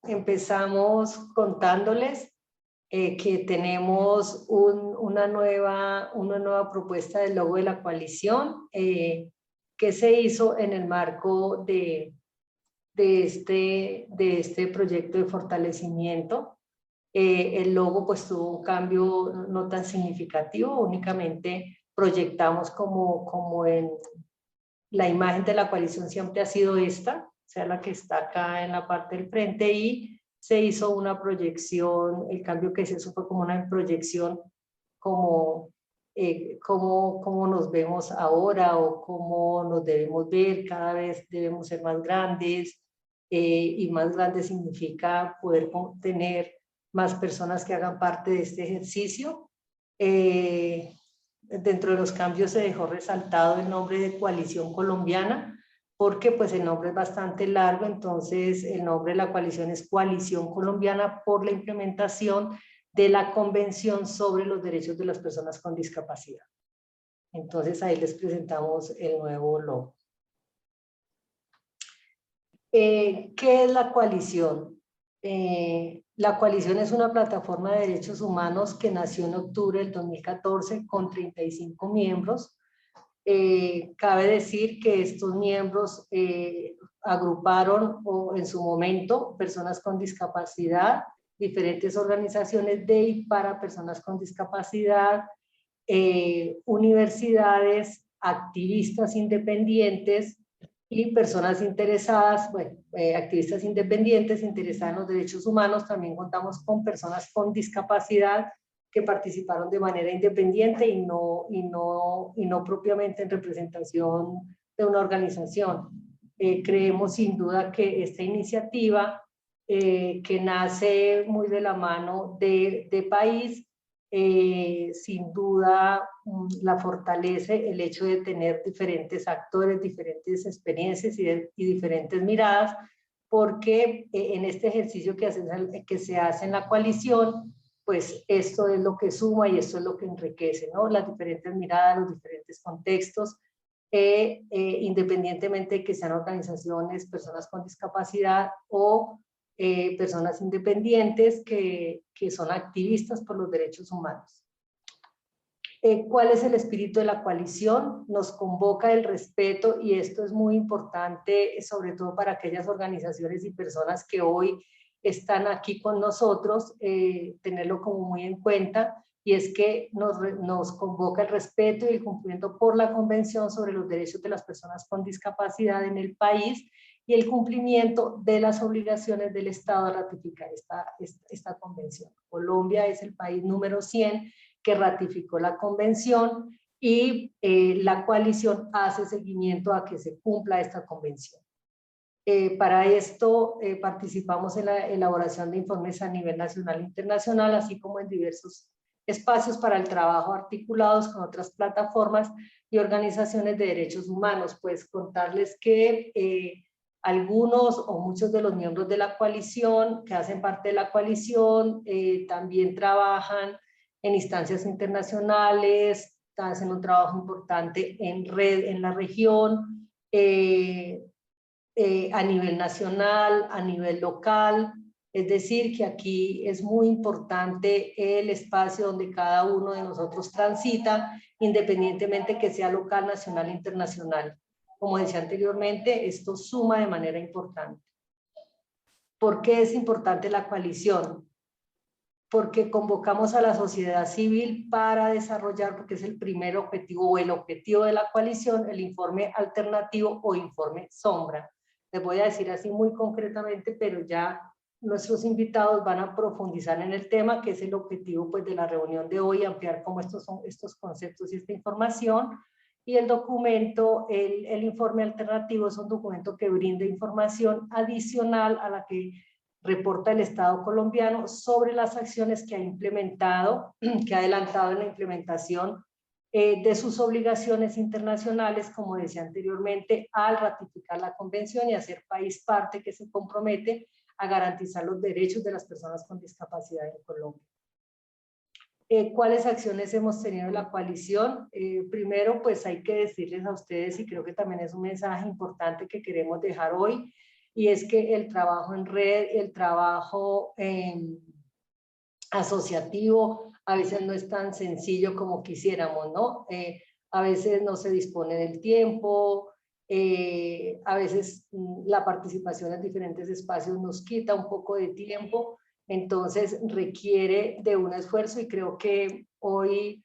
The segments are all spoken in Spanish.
empezamos contándoles que tenemos una nueva propuesta del logo de la coalición que se hizo en el marco de este proyecto de fortalecimiento. El logo pues tuvo un cambio no tan significativo, únicamente proyectamos como en la imagen de la coalición siempre ha sido esta, o sea, la que está acá en la parte del frente, y se hizo una proyección, el cambio que se hizo fue como una proyección como cómo nos vemos ahora o cómo nos debemos ver, cada vez debemos ser más grandes, y más grande significa poder tener más personas que hagan parte de este ejercicio. Dentro de los cambios se dejó resaltado el nombre de Coalición Colombiana, porque pues el nombre es bastante largo, entonces el nombre de la coalición es Coalición Colombiana por la implementación de la Convención sobre los Derechos de las Personas con Discapacidad. Entonces ahí les presentamos el nuevo logo. ¿Qué es la coalición? La coalición es una plataforma de derechos humanos que nació en octubre del 2014 con 35 miembros. Cabe decir que estos miembros agruparon en su momento personas con discapacidad, diferentes organizaciones de y para personas con discapacidad, universidades, activistas independientes y personas interesadas, bueno, activistas independientes interesadas en los derechos humanos. También contamos con personas con discapacidad que participaron de manera independiente y no propiamente en representación de una organización. Creemos sin duda que esta iniciativa, que nace muy de la mano de país, sin duda la fortalece el hecho de tener diferentes actores, diferentes experiencias y diferentes miradas, porque en este ejercicio que se hace en la coalición, pues esto es lo que suma y esto es lo que enriquece, ¿no? Las diferentes miradas, los diferentes contextos, independientemente de que sean organizaciones, personas con discapacidad o personas independientes que son activistas por los derechos humanos. ¿Cuál es el espíritu de la coalición? Nos convoca el respeto, y esto es muy importante, sobre todo para aquellas organizaciones y personas que hoy están aquí con nosotros, tenerlo como muy en cuenta, y es que nos convoca el respeto y el cumplimiento por la Convención sobre los Derechos de las Personas con Discapacidad en el país, y el cumplimiento de las obligaciones del Estado a ratificar esta convención. Colombia es el país número 100 que ratificó la convención, y la coalición hace seguimiento a que se cumpla esta convención. Para esto participamos en la elaboración de informes a nivel nacional e internacional, así como en diversos espacios para el trabajo articulados con otras plataformas y organizaciones de derechos humanos. Pues contarles que algunos o muchos de los miembros de la coalición, que hacen parte de la coalición, también trabajan en instancias internacionales, hacen un trabajo importante en red en la región, a nivel nacional, a nivel local. Es decir, que aquí es muy importante el espacio donde cada uno de nosotros transita, independientemente que sea local, nacional e internacional. Como decía anteriormente, esto suma de manera importante. ¿Por qué es importante la coalición? Porque convocamos a la sociedad civil para desarrollar, porque es el primer objetivo o el objetivo de la coalición, el informe alternativo o informe sombra. Les voy a decir así muy concretamente, pero ya nuestros invitados van a profundizar en el tema, que es el objetivo pues de la reunión de hoy, ampliar cómo estos son estos conceptos y esta información. Y el documento, el informe alternativo, es un documento que brinda información adicional a la que reporta el Estado colombiano sobre las acciones que ha implementado, que ha adelantado en la implementación de sus obligaciones internacionales, como decía anteriormente, al ratificar la convención y a ser país parte que se compromete a garantizar los derechos de las personas con discapacidad en Colombia. ¿Cuáles acciones hemos tenido en la coalición? Primero, pues hay que decirles a ustedes, y creo que también es un mensaje importante que queremos dejar hoy, y es que el trabajo en red, el trabajo asociativo, a veces no es tan sencillo como quisiéramos, ¿no? A veces no se dispone del tiempo, a veces la participación en diferentes espacios nos quita un poco de tiempo, entonces requiere de un esfuerzo y creo que hoy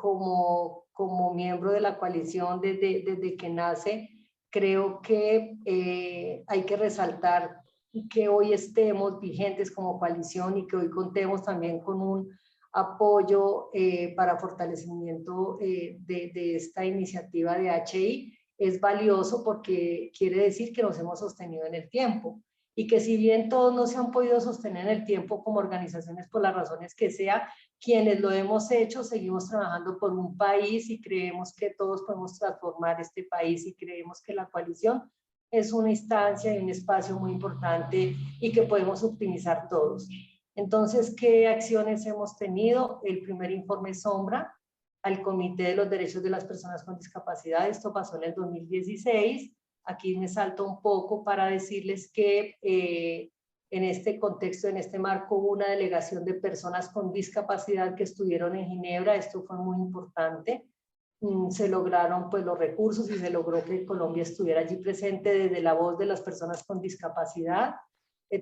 como miembro de la coalición desde que nace, creo que hay que resaltar que hoy estemos vigentes como coalición y que hoy contemos también con un apoyo para fortalecimiento de esta iniciativa de HI es valioso porque quiere decir que nos hemos sostenido en el tiempo y que si bien todos no se han podido sostener en el tiempo como organizaciones por las razones que sea, quienes lo hemos hecho seguimos trabajando por un país y creemos que todos podemos transformar este país y creemos que la coalición es una instancia y un espacio muy importante y que podemos optimizar todos. Entonces, ¿qué acciones hemos tenido? El primer informe sombra al Comité de los Derechos de las Personas con Discapacidad. Esto pasó en el 2016. Aquí me salto un poco para decirles que en este contexto, en este marco, hubo una delegación de personas con discapacidad que estuvieron en Ginebra. Esto fue muy importante. Se lograron pues los recursos y se logró que Colombia estuviera allí presente desde la voz de las personas con discapacidad.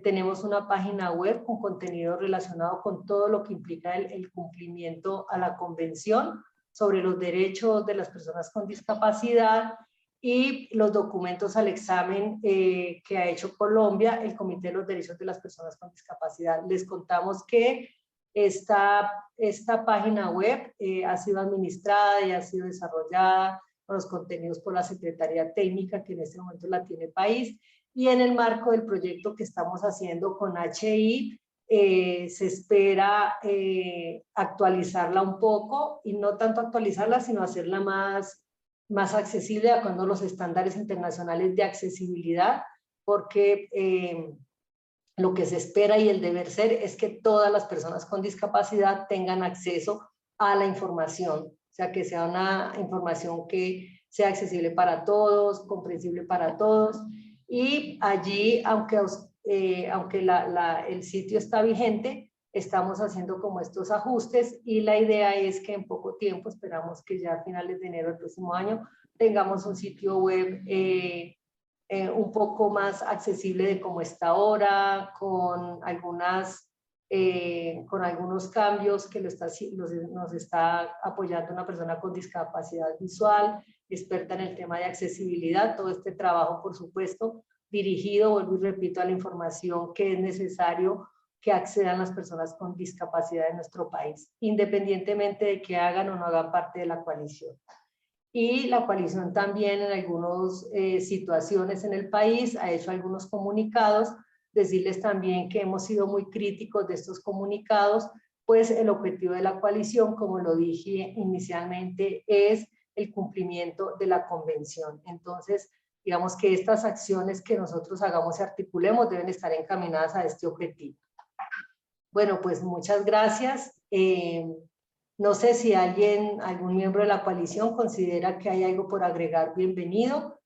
Tenemos una página web con contenido relacionado con todo lo que implica el cumplimiento a la Convención sobre los derechos de las personas con discapacidad y los documentos al examen que ha hecho Colombia, el Comité de los Derechos de las Personas con Discapacidad. Les contamos que esta página web ha sido administrada y ha sido desarrollada con los contenidos por la Secretaría Técnica, que en este momento la tiene el país, y en el marco del proyecto que estamos haciendo con HI, se espera actualizarla un poco, y no tanto actualizarla, sino hacerla más accesible a cuando los estándares internacionales de accesibilidad, porque lo que se espera y el deber ser es que todas las personas con discapacidad tengan acceso a la información, o sea, que sea una información que sea accesible para todos, comprensible para todos, y allí, aunque el sitio está vigente, estamos haciendo como estos ajustes y la idea es que en poco tiempo, esperamos que ya a finales de enero del próximo año, tengamos un sitio web un poco más accesible de cómo está ahora, con algunos cambios que nos está apoyando una persona con discapacidad visual, experta en el tema de accesibilidad. Todo este trabajo, por supuesto, dirigido, vuelvo y repito, a la información que es necesario que accedan las personas con discapacidad en nuestro país, independientemente de que hagan o no hagan parte de la coalición. Y la coalición también en algunas situaciones en el país ha hecho algunos comunicados, decirles también que hemos sido muy críticos de estos comunicados, pues el objetivo de la coalición, como lo dije inicialmente, es el cumplimiento de la convención. Entonces, digamos que estas acciones que nosotros hagamos y articulemos deben estar encaminadas a este objetivo. Bueno, pues muchas gracias. No sé si algún miembro de la coalición considera que hay algo por agregar, bienvenido.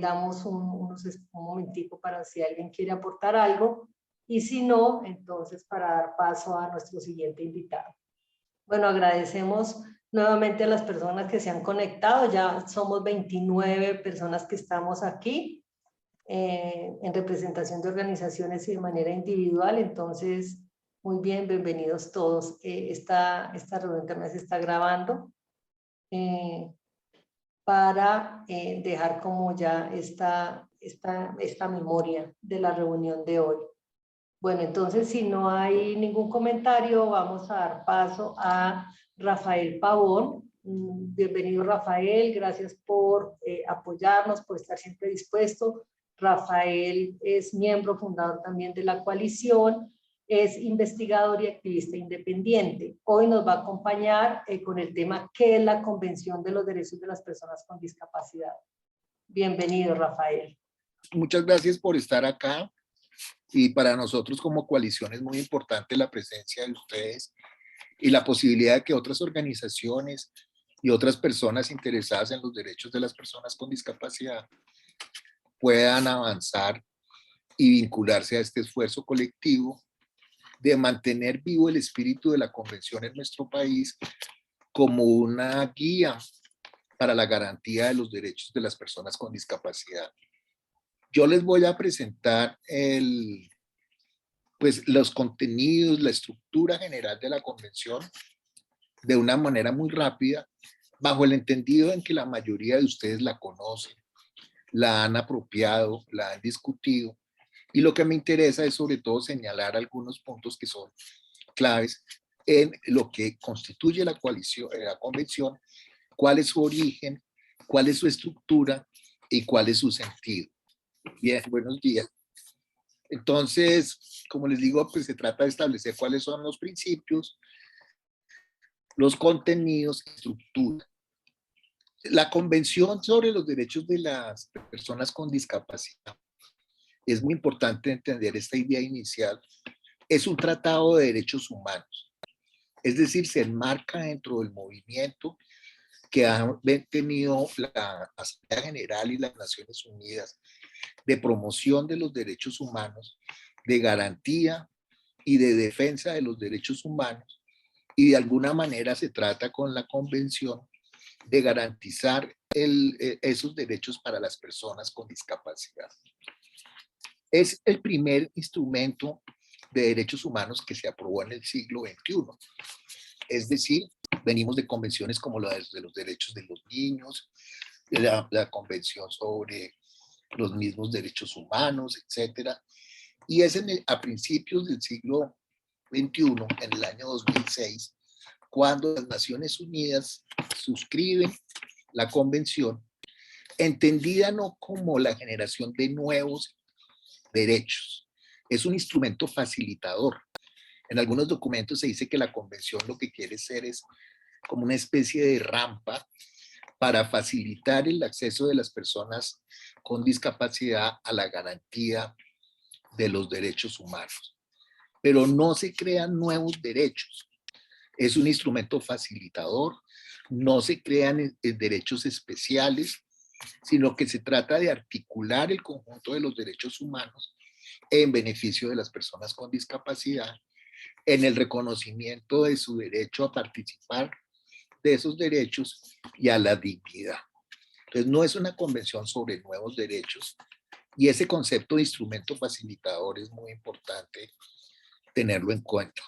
Damos un momentico para si alguien quiere aportar algo. Y si no, entonces para dar paso a nuestro siguiente invitado. Bueno, agradecemos nuevamente a las personas que se han conectado. Ya somos 29 personas que estamos aquí en representación de organizaciones y de manera individual. Entonces, muy bien, bienvenidos todos. Esta reunión también se está grabando para dejar como ya esta memoria de la reunión de hoy. Bueno, entonces si no hay ningún comentario, vamos a dar paso a Rafael Pavón. Bienvenido, Rafael, gracias por apoyarnos, por estar siempre dispuesto. Rafael es miembro fundador también de la coalición, es investigador y activista independiente. Hoy nos va a acompañar con el tema ¿qué es la Convención de los Derechos de las Personas con Discapacidad? Bienvenido, Rafael. Muchas gracias por estar acá, y para nosotros como coalición es muy importante la presencia de ustedes y la posibilidad de que otras organizaciones y otras personas interesadas en los derechos de las personas con discapacidad puedan avanzar y vincularse a este esfuerzo colectivo de mantener vivo el espíritu de la convención en nuestro país como una guía para la garantía de los derechos de las personas con discapacidad. Yo les voy a presentar pues, los contenidos, la estructura general de la convención de una manera muy rápida, bajo el entendido en que la mayoría de ustedes la conocen, la han apropiado, la han discutido, y lo que me interesa es sobre todo señalar algunos puntos que son claves en lo que constituye la coalición, la convención, cuál es su origen, cuál es su estructura y cuál es su sentido. Bien, buenos días. Entonces, como les digo, pues se trata de establecer cuáles son los principios, los contenidos, estructura. La Convención sobre los Derechos de las Personas con Discapacidad, es muy importante entender esta idea inicial, es un tratado de derechos humanos, es decir, se enmarca dentro del movimiento que han tenido la Asamblea General y las Naciones Unidas de promoción de los derechos humanos, de garantía y de defensa de los derechos humanos, y de alguna manera se trata con la convención de garantizar esos derechos para las personas con discapacidad. Es el primer instrumento de derechos humanos que se aprobó en el siglo XXI. Es decir, venimos de convenciones como la de los derechos de los niños, la convención sobre los mismos derechos humanos, etcétera. Y es a principios del siglo XXI, en el año 2006, cuando las Naciones Unidas suscriben la convención, entendida no como la generación de nuevos derechos, es un instrumento facilitador. En algunos documentos se dice que la convención lo que quiere ser es como una especie de rampa para facilitar el acceso de las personas con discapacidad a la garantía de los derechos humanos. Pero no se crean nuevos derechos. Es un instrumento facilitador, no se crean derechos especiales, sino que se trata de articular el conjunto de los derechos humanos en beneficio de las personas con discapacidad, en el reconocimiento de su derecho a participar de esos derechos y a la dignidad. Entonces, no es una convención sobre nuevos derechos, y ese concepto de instrumento facilitador es muy importante tenerlo en cuenta.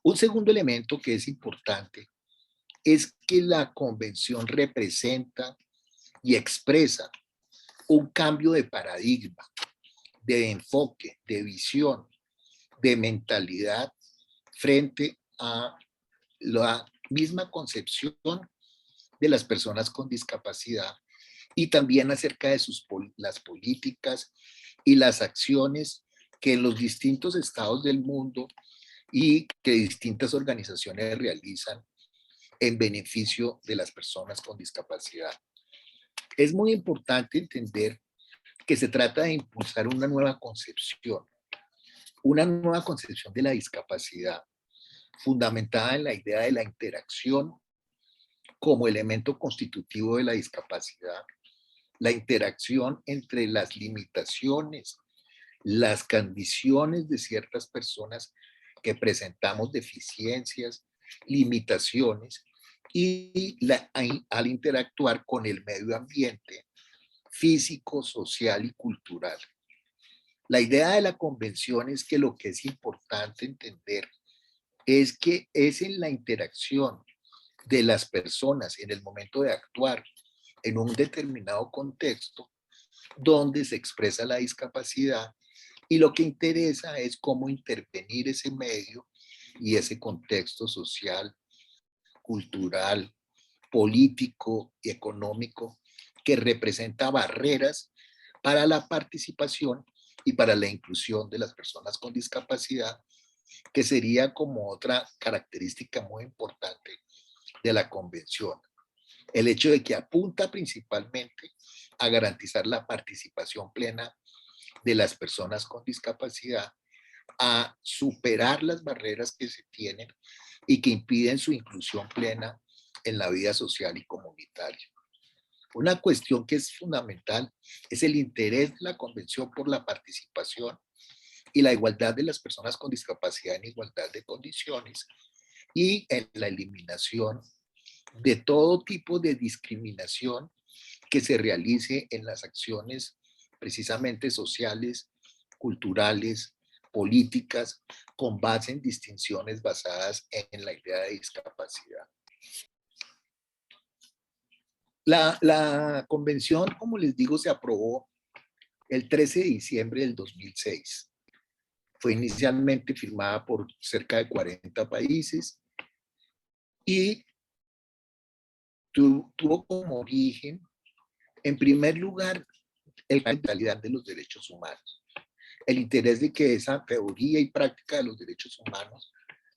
Un segundo elemento que es importante es que la convención representa y expresa un cambio de paradigma, de enfoque, de visión, de mentalidad frente a la misma concepción de las personas con discapacidad, y también acerca de las políticas y las acciones que en los distintos estados del mundo y que distintas organizaciones realizan en beneficio de las personas con discapacidad. Es muy importante entender que se trata de impulsar una nueva concepción de la discapacidad, fundamentada en la idea de la interacción como elemento constitutivo de la discapacidad, la interacción entre las limitaciones, las condiciones de ciertas personas que presentamos deficiencias, limitaciones, y al interactuar con el medio ambiente físico, social y cultural. La idea de la convención es que lo que es importante entender es que es en la interacción de las personas en el momento de actuar en un determinado contexto donde se expresa la discapacidad, y lo que interesa es cómo intervenir ese medio y ese contexto social, cultural, político y económico que representa barreras para la participación y para la inclusión de las personas con discapacidad, que sería como otra característica muy importante de la convención. El hecho de que apunta principalmente a garantizar la participación plena de las personas con discapacidad, a superar las barreras que se tienen y que impiden su inclusión plena en la vida social y comunitaria. Una cuestión que es fundamental es el interés de la convención por la participación y la igualdad de las personas con discapacidad en igualdad de condiciones y en la eliminación de todo tipo de discriminación que se realice en las acciones precisamente sociales, culturales, políticas, con base en distinciones basadas en la idea de discapacidad. La convención, como les digo, se aprobó el 13 de diciembre del 2006. Fue inicialmente firmada por cerca de 40 países y tuvo como origen, en primer lugar, la centralidad de los derechos humanos. El interés de que esa teoría y práctica de los derechos humanos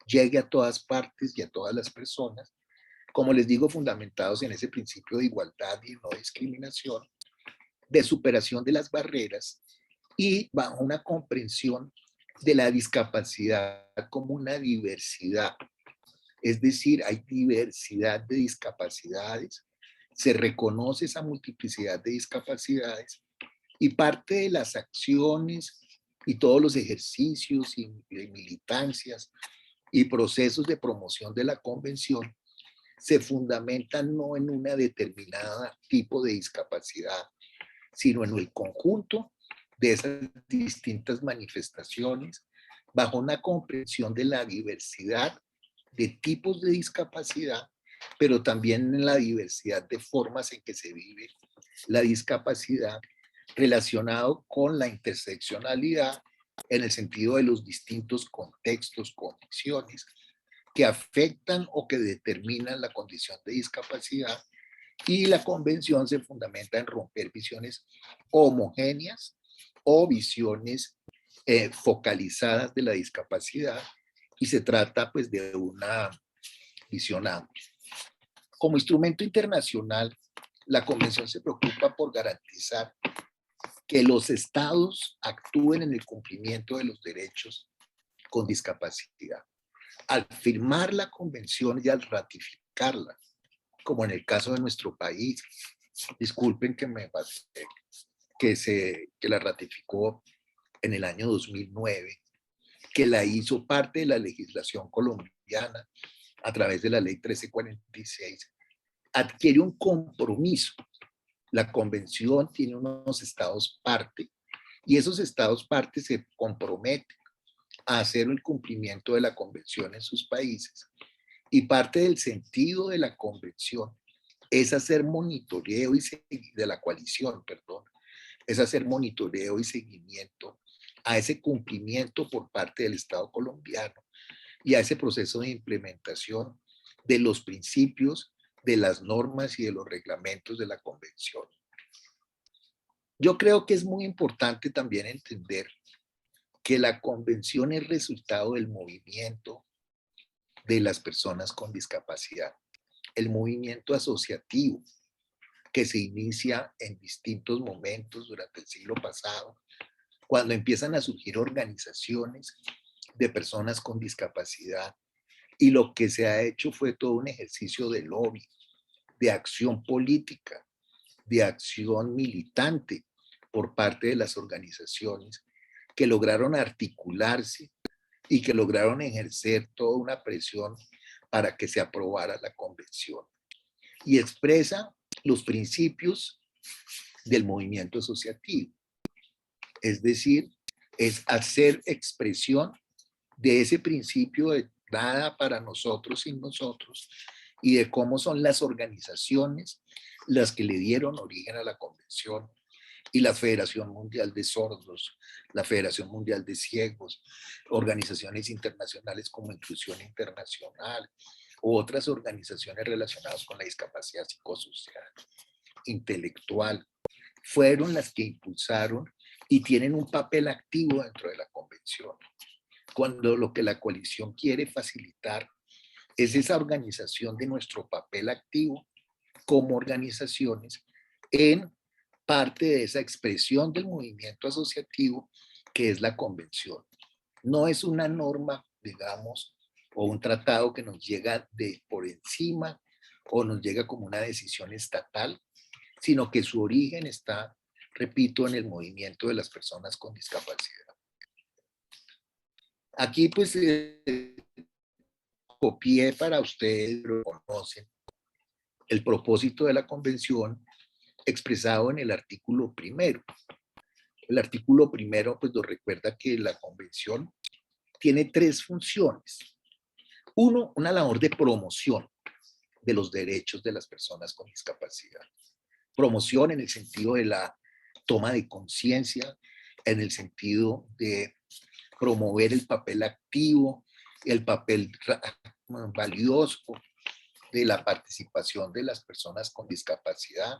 llegue a todas partes y a todas las personas, como les digo, fundamentados en ese principio de igualdad y no discriminación, de superación de las barreras y bajo una comprensión de la discapacidad como una diversidad. Es decir, hay diversidad de discapacidades, se reconoce esa multiplicidad de discapacidades y parte de las acciones y todos los ejercicios y militancias y procesos de promoción de la convención se fundamentan no en una determinada tipo de discapacidad, sino en el conjunto de esas distintas manifestaciones bajo una comprensión de la diversidad de tipos de discapacidad, pero también en la diversidad de formas en que se vive la discapacidad relacionado con la interseccionalidad en el sentido de los distintos contextos, condiciones que afectan o que determinan la condición de discapacidad, y la convención se fundamenta en romper visiones homogéneas o visiones focalizadas de la discapacidad, y se trata pues de una visión amplia. Como instrumento internacional, la convención se preocupa por garantizar que los estados actúen en el cumplimiento de los derechos con discapacidad. Al firmar la convención y al ratificarla, como en el caso de nuestro país, disculpen que me pasé, que la ratificó en el año 2009, que la hizo parte de la legislación colombiana a través de la ley 1346, adquiere un compromiso. La convención tiene unos estados parte y esos estados parte se comprometen a hacer el cumplimiento de la convención en sus países, y parte del sentido de la convención es hacer monitoreo de la coalición, perdón, es hacer monitoreo y seguimiento a ese cumplimiento por parte del Estado colombiano y a ese proceso de implementación de los principios, de las normas y de los reglamentos de la convención. Yo creo que es muy importante también entender que la convención es resultado del movimiento de las personas con discapacidad, el movimiento asociativo que se inicia en distintos momentos durante el siglo pasado, cuando empiezan a surgir organizaciones de personas con discapacidad, y lo que se ha hecho fue todo un ejercicio de lobby, de acción política, de acción militante por parte de las organizaciones que lograron articularse y que lograron ejercer toda una presión para que se aprobara la convención. Y expresa los principios del movimiento asociativo. Es decir, es hacer expresión de ese principio de nada para nosotros sin nosotros, y de cómo son las organizaciones las que le dieron origen a la convención, y la Federación Mundial de Sordos, la Federación Mundial de Ciegos, organizaciones internacionales como Inclusión Internacional, u otras organizaciones relacionadas con la discapacidad psicosocial, intelectual, fueron las que impulsaron y tienen un papel activo dentro de la convención. Cuando lo que la coalición quiere facilitar es esa organización de nuestro papel activo como organizaciones en parte de esa expresión del movimiento asociativo que es la convención. No es una norma, digamos, o un tratado que nos llega de por encima o nos llega como una decisión estatal, sino que su origen está, repito, en el movimiento de las personas con discapacidad. Aquí pues copié para ustedes, lo conocen, el propósito de la convención expresado en el artículo primero. El artículo primero pues nos recuerda que la convención tiene 3 funciones. Uno, una labor de promoción de los derechos de las personas con discapacidad. Promoción en el sentido de la toma de conciencia, en el sentido de promover el papel activo, el papel valioso de la participación de las personas con discapacidad,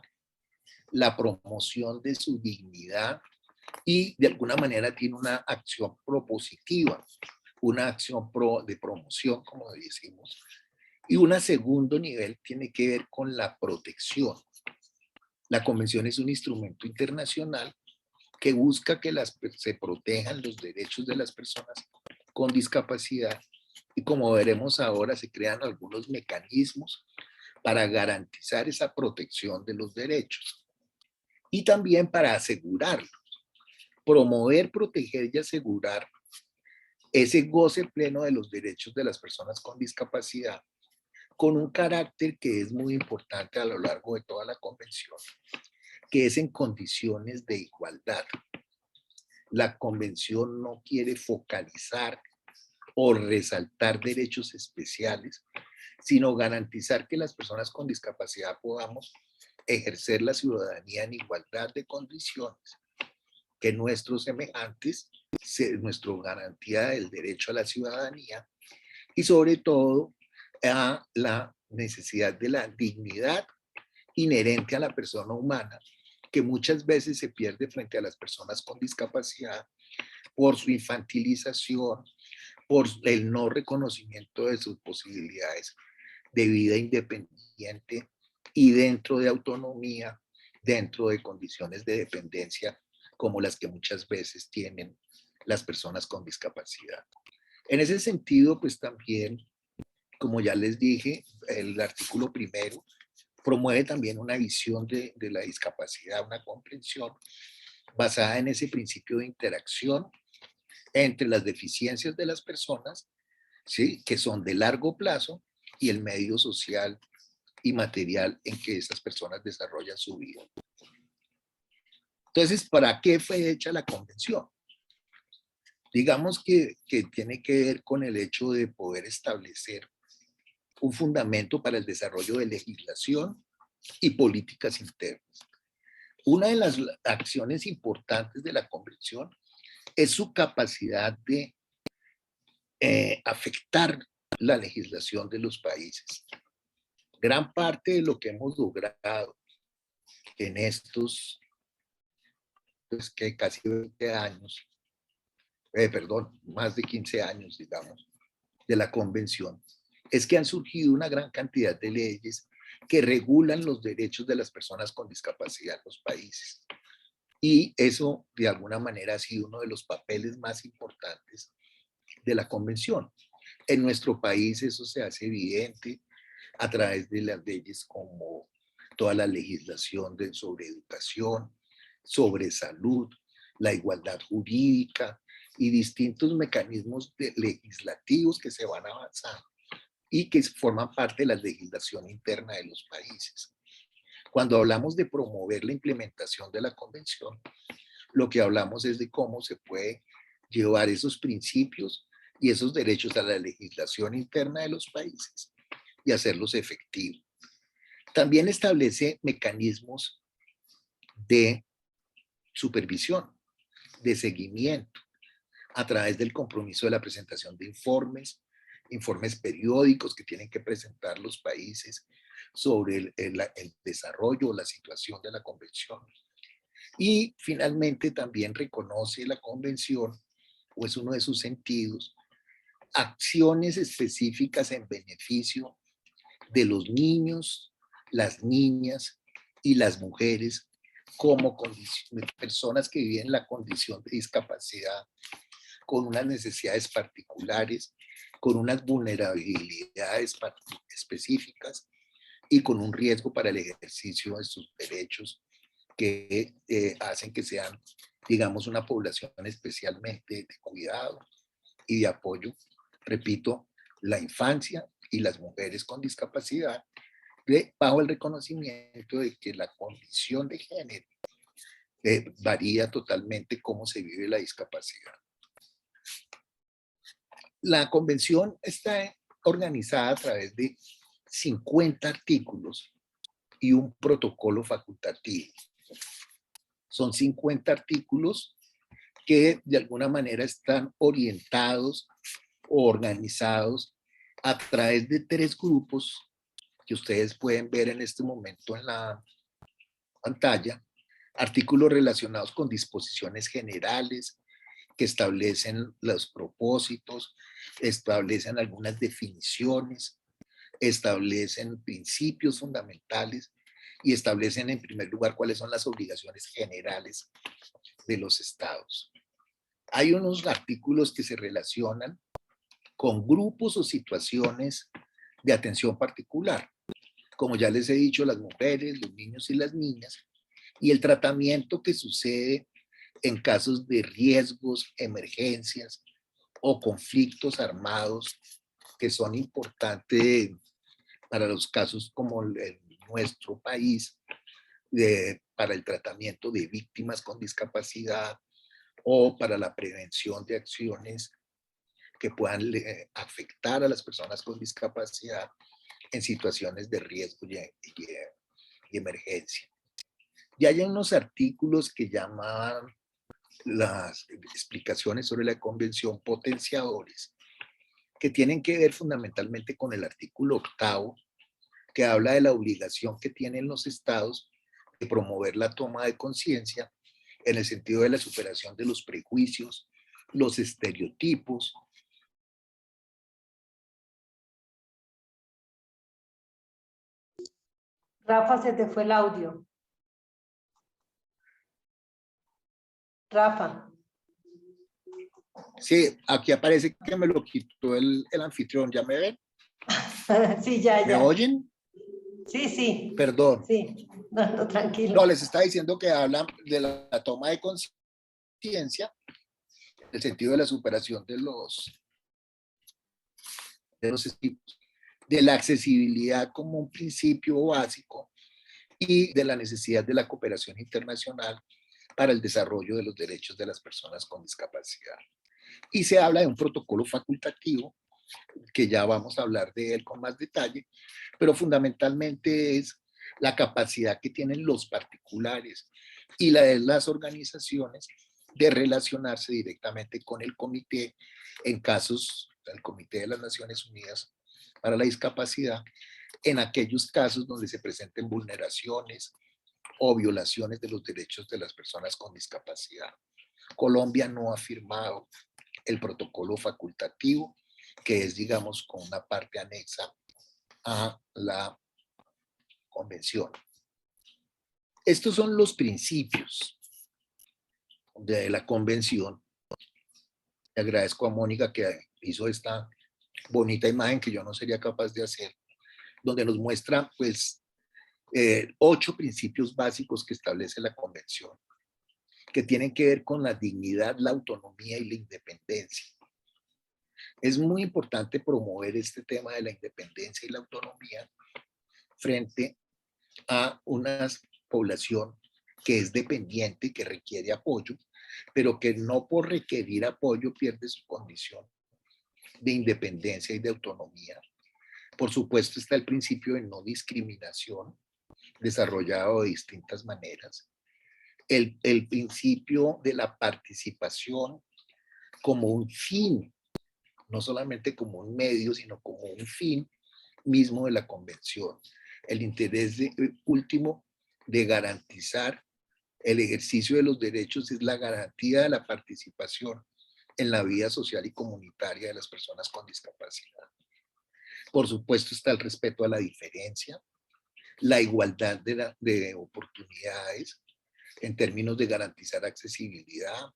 la promoción de su dignidad y de alguna manera tiene una acción propositiva, una acción de promoción, como decimos, y un segundo nivel tiene que ver con la protección. La convención es un instrumento internacional que busca que se protejan los derechos de las personas con discapacidad y como veremos ahora se crean algunos mecanismos para garantizar esa protección de los derechos y también para asegurarlos, promover, proteger y asegurar ese goce pleno de los derechos de las personas con discapacidad con un carácter que es muy importante a lo largo de toda la convención, que es en condiciones de igualdad. La convención no quiere focalizar o resaltar derechos especiales, sino garantizar que las personas con discapacidad podamos ejercer la ciudadanía en igualdad de condiciones, que nuestros semejantes, nuestra garantía del derecho a la ciudadanía y sobre todo a la necesidad de la dignidad inherente a la persona humana, que muchas veces se pierde frente a las personas con discapacidad por su infantilización, por el no reconocimiento de sus posibilidades de vida independiente y dentro de autonomía, dentro de condiciones de dependencia como las que muchas veces tienen las personas con discapacidad. En ese sentido, pues también, como ya les dije, el artículo primero promueve también una visión de la discapacidad, una comprensión basada en ese principio de interacción entre las deficiencias de las personas, ¿sí?, que son de largo plazo, y el medio social y material en que esas personas desarrollan su vida. Entonces, ¿para qué fue hecha la convención? Digamos que tiene que ver con el hecho de poder establecer un fundamento para el desarrollo de legislación y políticas internas. Una de las acciones importantes de la convención es su capacidad de afectar la legislación de los países. Gran parte de lo que hemos logrado en estos, pues que casi 20 años, más de 15 años, digamos, de la convención, es que han surgido una gran cantidad de leyes que regulan los derechos de las personas con discapacidad en los países. Y eso, de alguna manera, ha sido uno de los papeles más importantes de la convención. En nuestro país eso se hace evidente a través de las leyes como toda la legislación sobre educación, sobre salud, la igualdad jurídica y distintos mecanismos legislativos que se van avanzando y que forman parte de la legislación interna de los países. Cuando hablamos de promover la implementación de la convención, lo que hablamos es de cómo se puede llevar esos principios y esos derechos a la legislación interna de los países y hacerlos efectivos. También establece mecanismos de supervisión, de seguimiento, a través del compromiso de la presentación de informes periódicos que tienen que presentar los países sobre el desarrollo o la situación de la convención. Y finalmente también reconoce la convención, o es uno de sus sentidos, acciones específicas en beneficio de los niños, las niñas y las mujeres como personas que viven la condición de discapacidad con unas necesidades particulares, con unas vulnerabilidades específicas y con un riesgo para el ejercicio de sus derechos que hacen que sean, digamos, una población especialmente de cuidado y de apoyo, repito, la infancia y las mujeres con discapacidad, bajo el reconocimiento de que la condición de género varía totalmente cómo se vive la discapacidad. La convención está organizada a través de 50 artículos y un protocolo facultativo. Son 50 artículos que de alguna manera están orientados o organizados a través de 3 grupos que ustedes pueden ver en este momento en la pantalla. Artículos relacionados con disposiciones generales que establecen los propósitos, establecen algunas definiciones, establecen principios fundamentales y establecen en primer lugar cuáles son las obligaciones generales de los estados. Hay unos artículos que se relacionan con grupos o situaciones de atención particular. Como ya les he dicho, las mujeres, los niños y las niñas, y el tratamiento que sucede en casos de riesgos, emergencias o conflictos armados que son importantes para los casos como en nuestro país, para el tratamiento de víctimas con discapacidad o para la prevención de acciones que puedan afectar a las personas con discapacidad en situaciones de riesgo y emergencia. Y hay unos artículos que llaman las explicaciones sobre la convención potenciadores, que tienen que ver fundamentalmente con el artículo 8º, que habla de la obligación que tienen los estados de promover la toma de conciencia en el sentido de la superación de los prejuicios, los estereotipos. Rafa, se te fue el audio. Rafa. Sí, aquí aparece que me lo quitó el anfitrión. ¿Ya me ven? Sí, ya. ¿Me oyen? Sí, sí. Perdón. Sí, no, tranquilo. No, les está diciendo que hablan de la toma de conciencia, el sentido de la superación de los estereotipos, de la accesibilidad como un principio básico y de la necesidad de la cooperación internacional para el desarrollo de los derechos de las personas con discapacidad. Y se habla de un protocolo facultativo, que ya vamos a hablar de él con más detalle, pero fundamentalmente es la capacidad que tienen los particulares y la de las organizaciones de relacionarse directamente con el comité en casos, el Comité de las Naciones Unidas para la Discapacidad, en aquellos casos donde se presenten vulneraciones o violaciones de los derechos de las personas con discapacidad. Colombia no ha firmado el protocolo facultativo, que es, digamos, con una parte anexa a la convención. Estos son los principios de la convención. Le agradezco a Mónica que hizo esta bonita imagen que yo no sería capaz de hacer, donde nos muestra, pues, 8 principios básicos que establece la convención, que tienen que ver con la dignidad, la autonomía y la independencia. Es muy importante promover este tema de la independencia y la autonomía frente a una población que es dependiente, que requiere apoyo, pero que no por requerir apoyo pierde su condición de independencia y de autonomía. Por supuesto está el principio de no discriminación, desarrollado de distintas maneras. El principio de la participación como un fin, no solamente como un medio, sino como un fin mismo de la convención. El interés último de garantizar el ejercicio de los derechos es la garantía de la participación en la vida social y comunitaria de las personas con discapacidad. Por supuesto está el respeto a la diferencia, la igualdad de oportunidades en términos de garantizar accesibilidad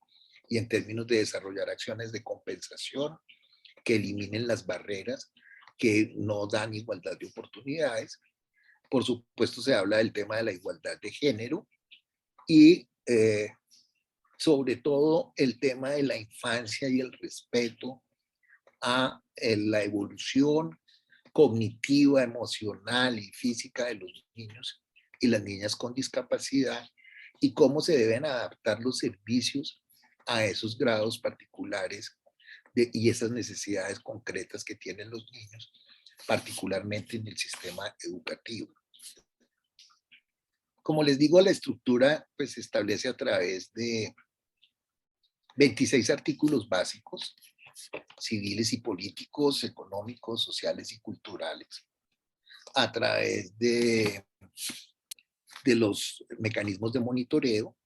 y en términos de desarrollar acciones de compensación que eliminen las barreras que no dan igualdad de oportunidades. Por supuesto se habla del tema de la igualdad de género y sobre todo el tema de la infancia y el respeto a la evolución cognitiva, emocional y física de los niños y las niñas con discapacidad y cómo se deben adaptar los servicios a esos grados particulares y esas necesidades concretas que tienen los niños, particularmente en el sistema educativo. Como les digo, la estructura pues, se establece a través de 26 artículos básicos, civiles y políticos, económicos, sociales y culturales, a través de los mecanismos de monitoreo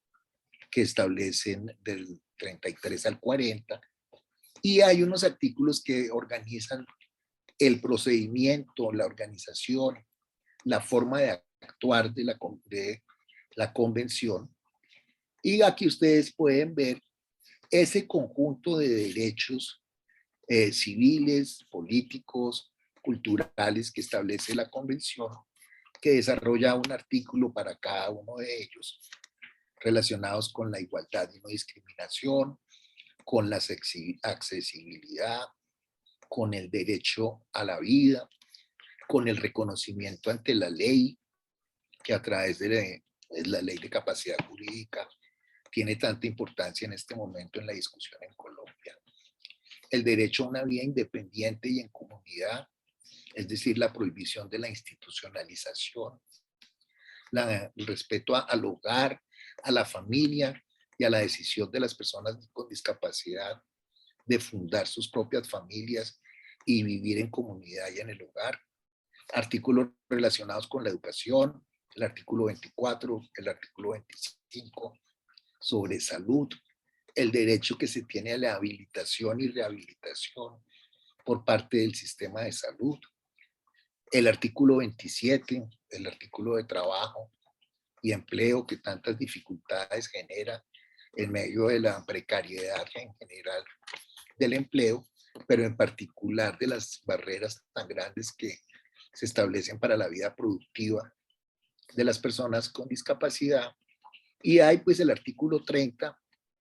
que establecen del 33 al 40, y hay unos artículos que organizan el procedimiento, la organización, la forma de actuar de la convención. Y aquí ustedes pueden ver ese conjunto de derechos civiles, políticos, culturales que establece la convención, que desarrolla un artículo para cada uno de ellos, relacionados con la igualdad y no discriminación, con la accesibilidad, con el derecho a la vida, con el reconocimiento ante la ley, que a través de la ley de capacidad jurídica tiene tanta importancia en este momento en la discusión en Colombia. El derecho a una vida independiente y en comunidad, es decir, la prohibición de la institucionalización, el respeto al hogar, a la familia y a la decisión de las personas con discapacidad de fundar sus propias familias y vivir en comunidad y en el hogar. Artículos relacionados con la educación, el artículo 24, el artículo 25 sobre salud, el derecho que se tiene a la habilitación y rehabilitación por parte del sistema de salud, el artículo 27, el artículo de trabajo y empleo que tantas dificultades genera en medio de la precariedad en general del empleo, pero en particular de las barreras tan grandes que se establecen para la vida productiva de las personas con discapacidad. Y hay pues el artículo 30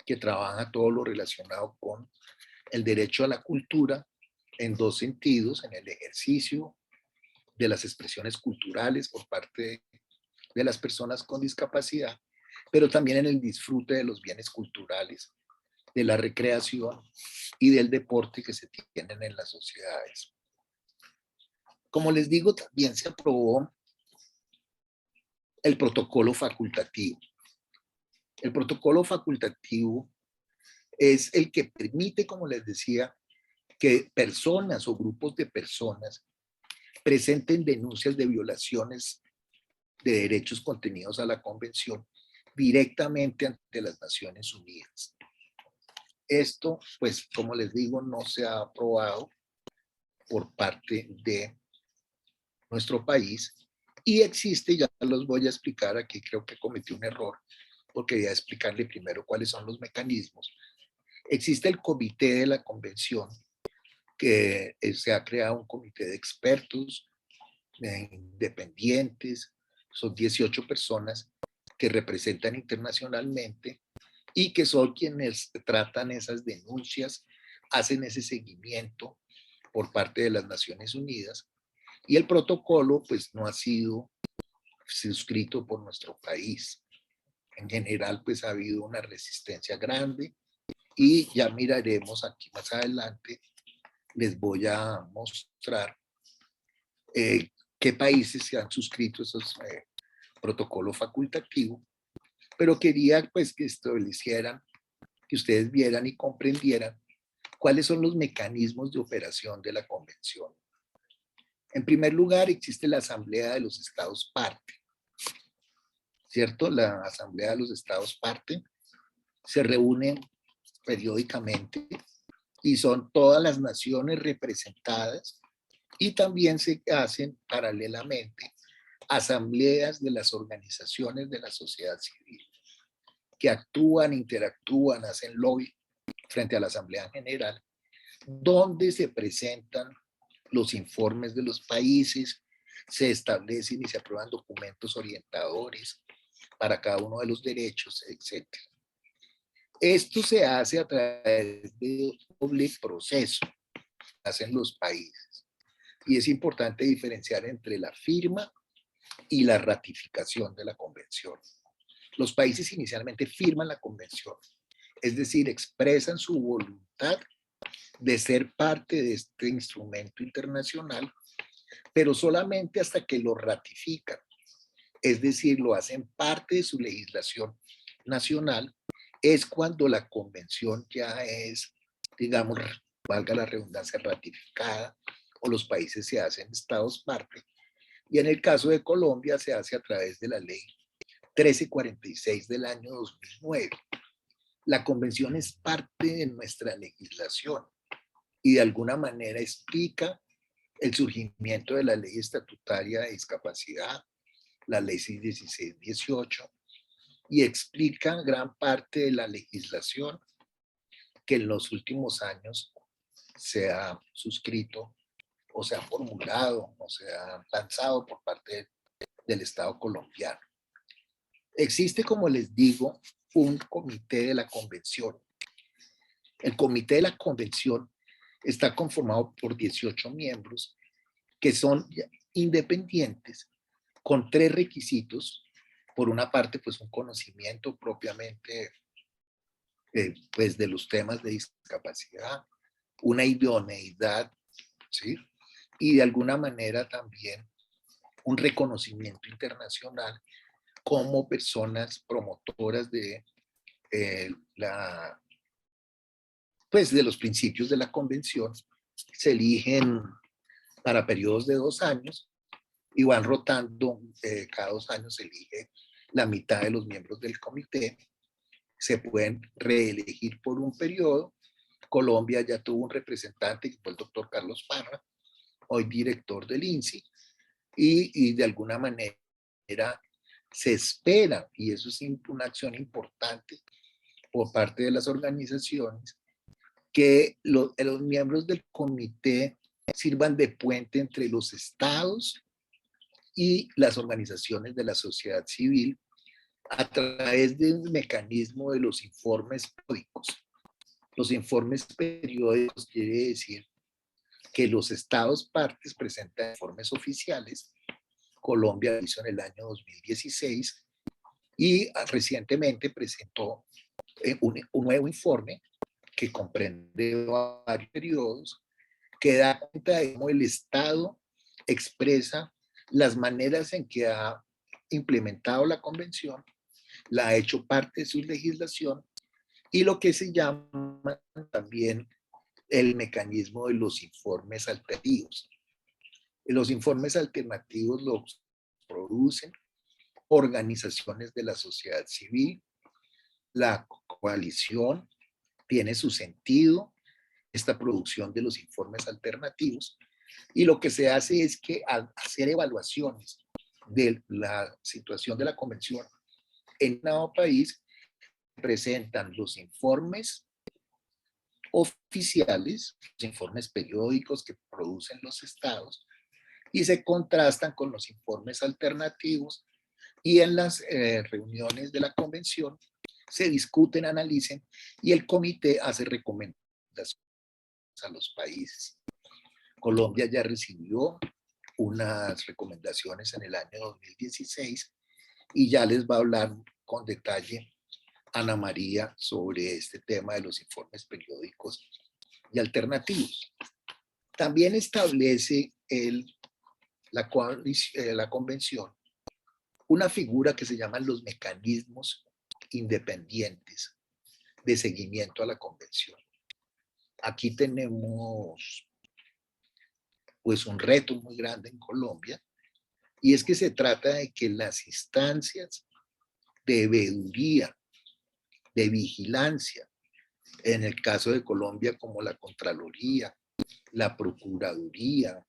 que trabaja todo lo relacionado con el derecho a la cultura en dos sentidos, en el ejercicio de las expresiones culturales por parte de las personas con discapacidad, pero también en el disfrute de los bienes culturales, de la recreación y del deporte que se tienen en las sociedades. Como les digo, también se aprobó el protocolo facultativo. El protocolo facultativo es el que permite, como les decía, que personas o grupos de personas presenten denuncias de violaciones de derechos contenidos a la Convención directamente ante las Naciones Unidas. Esto, pues, como les digo, no se ha aprobado por parte de nuestro país y existe, ya los voy a explicar, aquí creo que cometí un error porque quería explicarle primero cuáles son los mecanismos. Existe el comité de la convención, que se ha creado un comité de expertos independientes, son 18 personas que representan internacionalmente y que son quienes tratan esas denuncias, hacen ese seguimiento por parte de las Naciones Unidas, y el protocolo pues no ha sido suscrito por nuestro país. En general pues ha habido una resistencia grande y ya miraremos aquí más adelante, les voy a mostrar qué países se han suscrito esos protocolos facultativos, pero quería pues que establecieran, que ustedes vieran y comprendieran cuáles son los mecanismos de operación de la convención. En primer lugar, existe la Asamblea de los Estados Parte, ¿cierto? La Asamblea de los Estados Parte se reúne periódicamente y son todas las naciones representadas, y también se hacen paralelamente asambleas de las organizaciones de la sociedad civil que actúan, interactúan, hacen lobby frente a la Asamblea General, donde se presentan los informes de los países, se establecen y se aprueban documentos orientadores para cada uno de los derechos, etc. Esto se hace a través de un doble proceso. hacen los países. Y es importante diferenciar entre la firma y la ratificación de la convención. Los países inicialmente firman la convención, es decir, expresan su voluntad de ser parte de este instrumento internacional, pero solamente hasta que lo ratifican, es decir, lo hacen parte de su legislación nacional, es cuando la convención ya es, digamos, valga la redundancia, ratificada, o los países se hacen estados parte. Y en el caso de Colombia se hace a través de la ley 1346 del año 2009. La convención es parte de nuestra legislación y de alguna manera explica el surgimiento de la ley estatutaria de discapacidad, la ley 1618, y explica gran parte de la legislación que en los últimos años se ha suscrito o se ha formulado o se ha lanzado por parte del Estado colombiano. Existe, como les digo, un comité de la convención. El comité de la convención está conformado por 18 miembros que son independientes con 3 requisitos. Por una parte, pues un conocimiento propiamente pues, de los temas de discapacidad, una idoneidad, ¿sí? Y de alguna manera también un reconocimiento internacional como personas promotoras de pues de los principios de la convención. Se eligen para periodos de 2 años y van rotando, cada 2 años se elige la mitad de los miembros del comité, se pueden reelegir por un periodo. Colombia ya tuvo un representante, que fue el doctor Carlos Parra, hoy director del INSI, y de alguna manera se espera, y eso es una acción importante por parte de las organizaciones, que los miembros del comité sirvan de puente entre los estados y las organizaciones de la sociedad civil a través de un mecanismo de los informes periódicos. Los informes periódicos quiere decir que los estados partes presentan informes oficiales. Colombia lo hizo en el año 2016 y recientemente presentó un nuevo informe que comprende varios periodos, que da cuenta de cómo el Estado expresa las maneras en que ha implementado la convención, la ha hecho parte de su legislación y lo que se llama también el mecanismo de los informes alternativos. Los informes alternativos los producen organizaciones de la sociedad civil. La coalición tiene su sentido, esta producción de los informes alternativos, y lo que se hace es que al hacer evaluaciones de la situación de la convención en un nuevo país, presentan los informes oficiales, los informes periódicos que producen los estados, y se contrastan con los informes alternativos, y en las reuniones de la convención se discuten, analicen, y el comité hace recomendaciones a los países. Colombia ya recibió unas recomendaciones en el año 2016 y ya les va a hablar con detalle Ana María sobre este tema de los informes periódicos y alternativos. También establece la convención una figura que se llaman los mecanismos independientes de seguimiento a la convención. Aquí tenemos pues un reto muy grande en Colombia, y es que se trata de que las instancias de veeduría, de vigilancia, en el caso de Colombia como la Contraloría, la Procuraduría,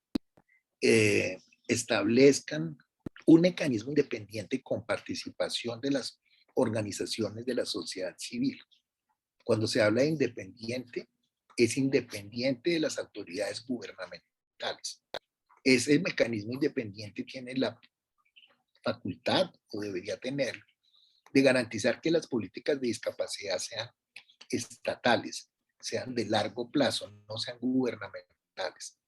establezcan un mecanismo independiente con participación de las organizaciones de la sociedad civil. Cuando se habla de independiente, es independiente de las autoridades gubernamentales. Ese mecanismo independiente tiene la facultad, o debería tener, de garantizar que las políticas de discapacidad sean estatales, sean de largo plazo, no sean gubernamentales. gubernamentales.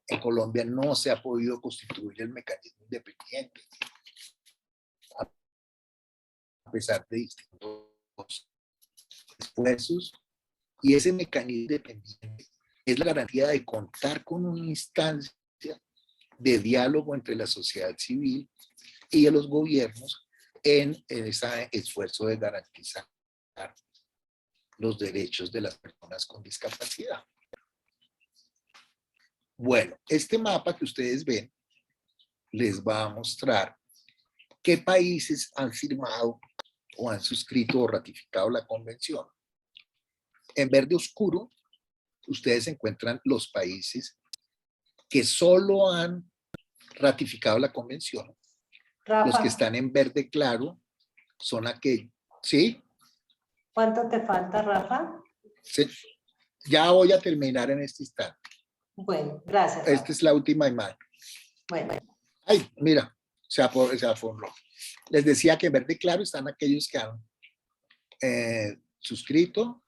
En Colombia no se ha podido constituir el mecanismo independiente, a pesar de distintos esfuerzos, y ese mecanismo independiente es la garantía de contar con una instancia de diálogo entre la sociedad civil y los gobiernos en ese esfuerzo de garantizar los derechos de las personas con discapacidad. Bueno, este mapa que ustedes ven les va a mostrar qué países han firmado o han suscrito o ratificado la convención. En verde oscuro, ustedes encuentran los países que solo han ratificado la convención. Rafa, Los que están en verde claro son aquellos, ¿sí? ¿cuánto te falta, Rafa? Sí. Ya voy a terminar en este instante. Bueno, gracias, Rafa. Esta es la última imagen. Bueno. Ay, mira, se aforró. Les decía que en verde claro están aquellos que han suscrito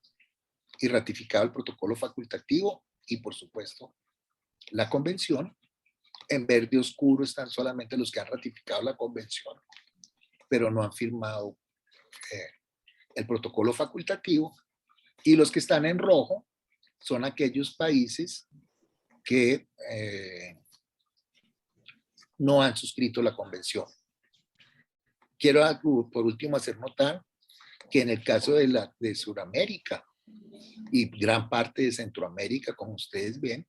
y ratificado el protocolo facultativo y, por supuesto, la convención. En verde oscuro están solamente los que han ratificado la convención, pero no han firmado el protocolo facultativo. Y los que están en rojo son aquellos países que no han suscrito la convención. Quiero, por último, hacer notar que en el caso de Sudamérica y gran parte de Centroamérica, como ustedes ven,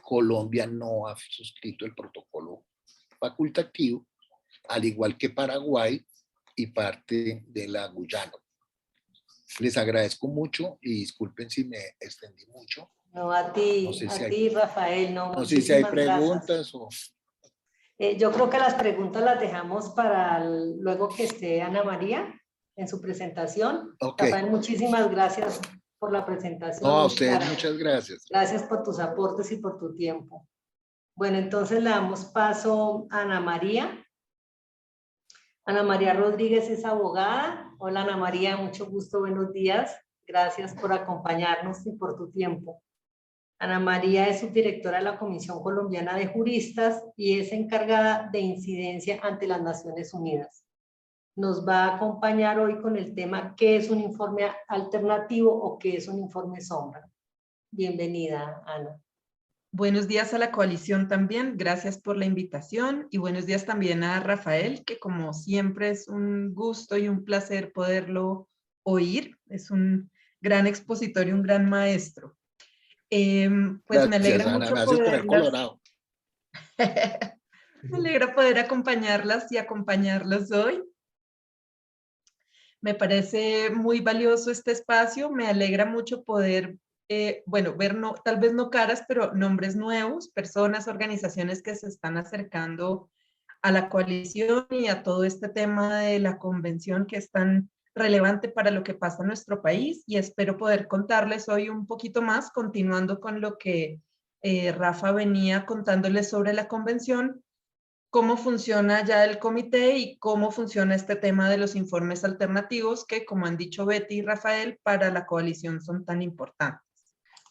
Colombia no ha suscrito el protocolo facultativo, al igual que Paraguay y parte de la Guyana. Les agradezco mucho y disculpen si me extendí mucho. No, a ti, no sé si ti, Rafael. No sé si hay preguntas o... yo creo que las preguntas las dejamos para luego que esté Ana María en su presentación. Okay. Rafael, muchísimas gracias por la presentación. No, a ustedes muchas gracias. Gracias por tus aportes y por tu tiempo. Bueno, entonces le damos paso a Ana María. Ana María Rodríguez es abogada. Hola Ana María, mucho gusto, buenos días. Gracias por acompañarnos y por tu tiempo. Ana María es subdirectora de la Comisión Colombiana de Juristas y es encargada de incidencia ante las Naciones Unidas. Nos va a acompañar hoy con el tema ¿qué es un informe alternativo o qué es un informe sombra? Bienvenida, Ana. Buenos días a la coalición también, gracias por la invitación y buenos días también a Rafael, que como siempre es un gusto y un placer poderlo oír. Es un gran expositor y un gran maestro. Pues me alegra mucho poderlas... Me alegra poder acompañarlas y acompañarlos hoy. Me parece muy valioso este espacio, me alegra mucho poder, bueno, ver tal vez no caras, pero nombres nuevos, personas, organizaciones que se están acercando a la coalición y a todo este tema de la convención que es tan relevante para lo que pasa en nuestro país, y espero poder contarles hoy un poquito más, continuando con lo que Rafa venía contándoles sobre la convención, cómo funciona ya el comité y cómo funciona este tema de los informes alternativos que, como han dicho Betty y Rafael, para la coalición son tan importantes.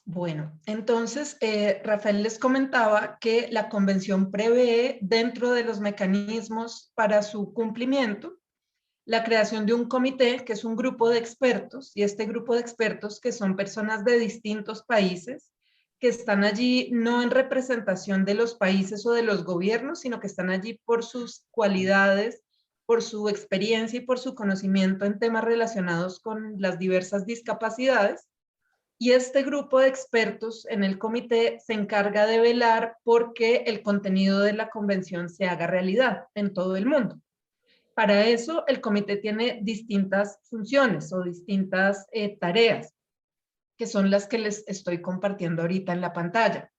Bueno, entonces Rafael les comentaba que la convención prevé dentro de los mecanismos para su cumplimiento la creación de un comité que es un grupo de expertos, y este grupo de expertos que son personas de distintos países que están allí no en representación de los países o de los gobiernos, sino que están allí por sus cualidades, por su experiencia y por su conocimiento en temas relacionados con las diversas discapacidades. Y este grupo de expertos en el comité se encarga de velar porque el contenido de la convención se haga realidad en todo el mundo. Para eso, el comité tiene distintas funciones o distintas tareas, que son las que les estoy compartiendo ahorita en la pantalla.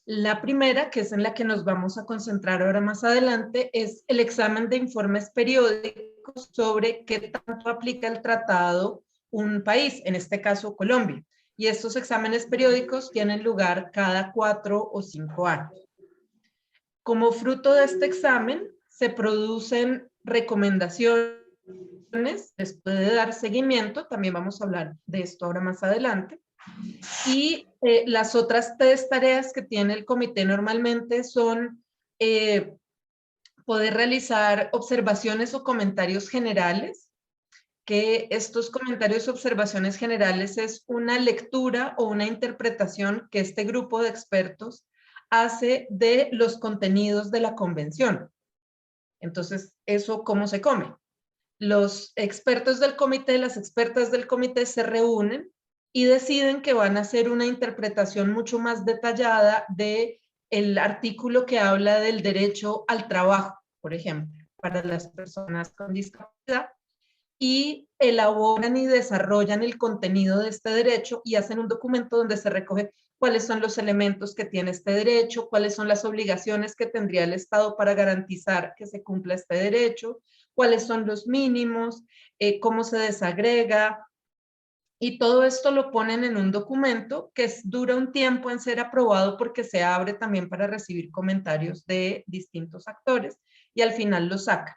La primera, que es en la que nos vamos a concentrar ahora más adelante, es el examen de informes periódicos sobre qué tanto aplica el tratado un país, en este caso Colombia. Y estos exámenes periódicos tienen lugar cada 4 o 5 años. Como fruto de este examen, se producen recomendaciones, les puede dar seguimiento, también vamos a hablar de esto ahora más adelante, Y las otras 3 tareas que tiene el comité normalmente son poder realizar observaciones o comentarios generales, que estos comentarios o observaciones generales es una lectura o una interpretación que este grupo de expertos hace de los contenidos de la convención. Entonces, ¿eso cómo se come? Los expertos del comité, las expertas del comité se reúnen y deciden que van a hacer una interpretación mucho más detallada del artículo que habla del derecho al trabajo, por ejemplo, para las personas con discapacidad, y elaboran y desarrollan el contenido de este derecho y hacen un documento donde se recoge cuáles son los elementos que tiene este derecho, cuáles son las obligaciones que tendría el Estado para garantizar que se cumpla este derecho, cuáles son los mínimos, cómo se desagrega, y todo esto lo ponen en un documento que dura un tiempo en ser aprobado porque se abre también para recibir comentarios de distintos actores y al final lo saca.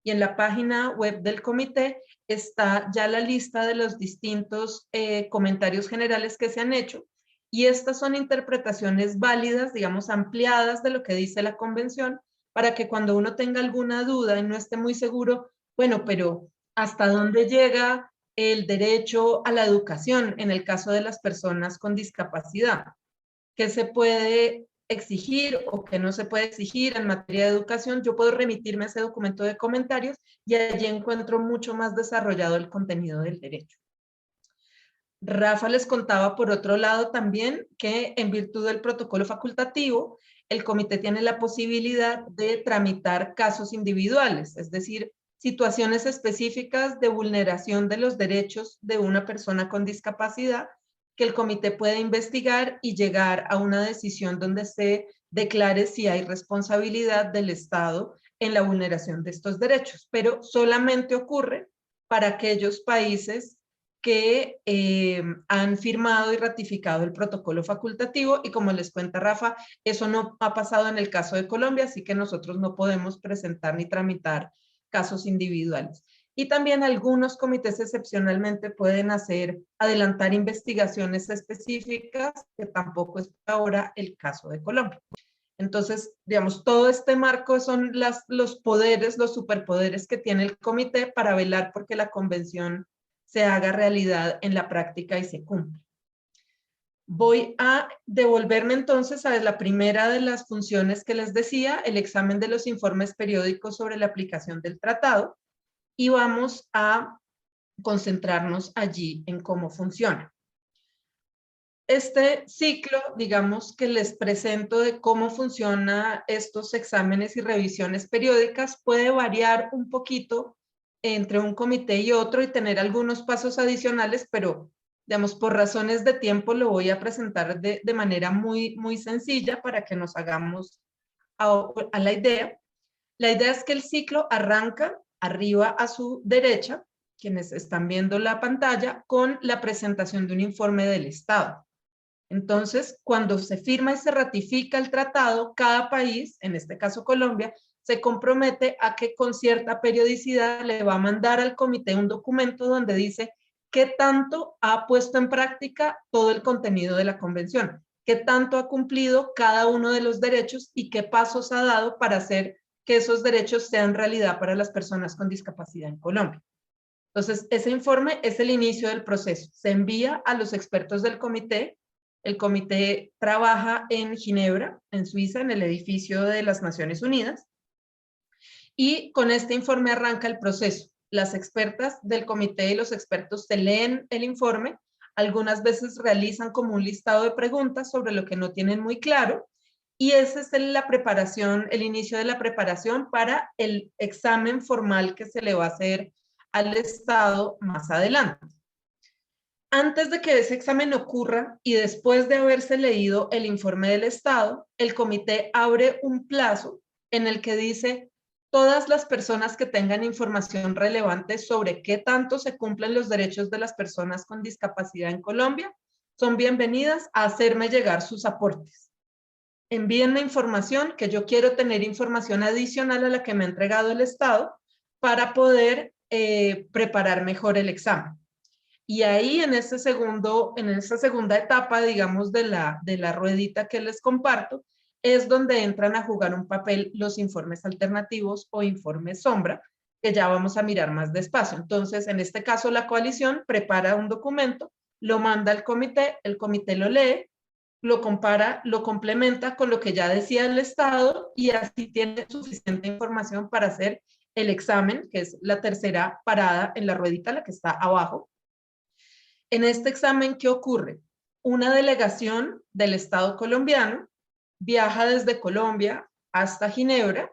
Y en la página web del comité está ya la lista de los distintos comentarios generales que se han hecho, y estas son interpretaciones válidas, digamos, ampliadas de lo que dice la convención, para que cuando uno tenga alguna duda y no esté muy seguro, bueno, pero ¿hasta dónde llega el derecho a la educación en el caso de las personas con discapacidad? ¿Qué se puede exigir o qué no se puede exigir en materia de educación? Yo puedo remitirme a ese documento de comentarios y allí encuentro mucho más desarrollado el contenido del derecho. Rafa les contaba por otro lado también que en virtud del protocolo facultativo, el comité tiene la posibilidad de tramitar casos individuales, es decir, situaciones específicas de vulneración de los derechos de una persona con discapacidad que el comité puede investigar y llegar a una decisión donde se declare si hay responsabilidad del Estado en la vulneración de estos derechos, pero solamente ocurre para aquellos países que han firmado y ratificado el protocolo facultativo, y como les cuenta Rafa, eso no ha pasado en el caso de Colombia, así que nosotros no podemos presentar ni tramitar casos individuales. Y también algunos comités excepcionalmente pueden adelantar investigaciones específicas, que tampoco es ahora el caso de Colombia. Entonces, digamos, todo este marco son los poderes, los superpoderes que tiene el comité para velar porque la convención se haga realidad en la práctica y se cumpla. Voy a devolverme entonces a la primera de las funciones que les decía, el examen de los informes periódicos sobre la aplicación del tratado, y vamos a concentrarnos allí en cómo funciona. Este ciclo, digamos, que les presento de cómo funcionan estos exámenes y revisiones periódicas puede variar un poquito entre un comité y otro y tener algunos pasos adicionales, pero, digamos, por razones de tiempo lo voy a presentar de manera muy, muy sencilla para que nos hagamos a la idea. La idea es que el ciclo arranca arriba a su derecha, quienes están viendo la pantalla, con la presentación de un informe del Estado. Entonces, cuando se firma y se ratifica el tratado, cada país, en este caso Colombia, se compromete a que con cierta periodicidad le va a mandar al comité un documento donde dice qué tanto ha puesto en práctica todo el contenido de la convención, qué tanto ha cumplido cada uno de los derechos y qué pasos ha dado para hacer que esos derechos sean realidad para las personas con discapacidad en Colombia. Entonces, ese informe es el inicio del proceso. Se envía a los expertos del comité. El comité trabaja en Ginebra, en Suiza, en el edificio de las Naciones Unidas. Y con este informe arranca el proceso. Las expertas del comité y los expertos se leen el informe. Algunas veces realizan como un listado de preguntas sobre lo que no tienen muy claro. Y esa es la preparación, el inicio de la preparación para el examen formal que se le va a hacer al Estado más adelante. Antes de que ese examen ocurra y después de haberse leído el informe del Estado, el comité abre un plazo en el que dice todas las personas que tengan información relevante sobre qué tanto se cumplen los derechos de las personas con discapacidad en Colombia son bienvenidas a hacerme llegar sus aportes. Envíenme información, que yo quiero tener información adicional a la que me ha entregado el Estado para poder preparar mejor el examen. Y ahí en esa segunda etapa, digamos, de la ruedita que les comparto, es donde entran a jugar un papel los informes alternativos o informes sombra, que ya vamos a mirar más despacio. Entonces, en este caso, la coalición prepara un documento, lo manda al comité, el comité lo lee, lo compara, lo complementa con lo que ya decía el Estado y así tiene suficiente información para hacer el examen, que es la tercera parada en la ruedita, la que está abajo. En este examen, ¿qué ocurre? Una delegación del Estado colombiano viaja desde Colombia hasta Ginebra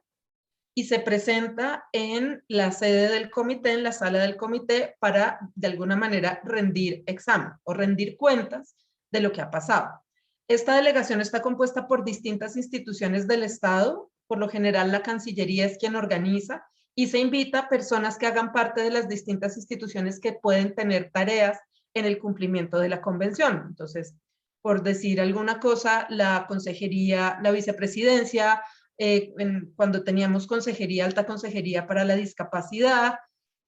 y se presenta en la sede del comité, en la sala del comité, para de alguna manera rendir examen o rendir cuentas de lo que ha pasado. Esta delegación está compuesta por distintas instituciones del Estado, por lo general la Cancillería es quien organiza, y se invita a personas que hagan parte de las distintas instituciones que pueden tener tareas en el cumplimiento de la convención. Entonces, por decir alguna cosa, la consejería, la vicepresidencia, cuando teníamos consejería, alta consejería para la discapacidad,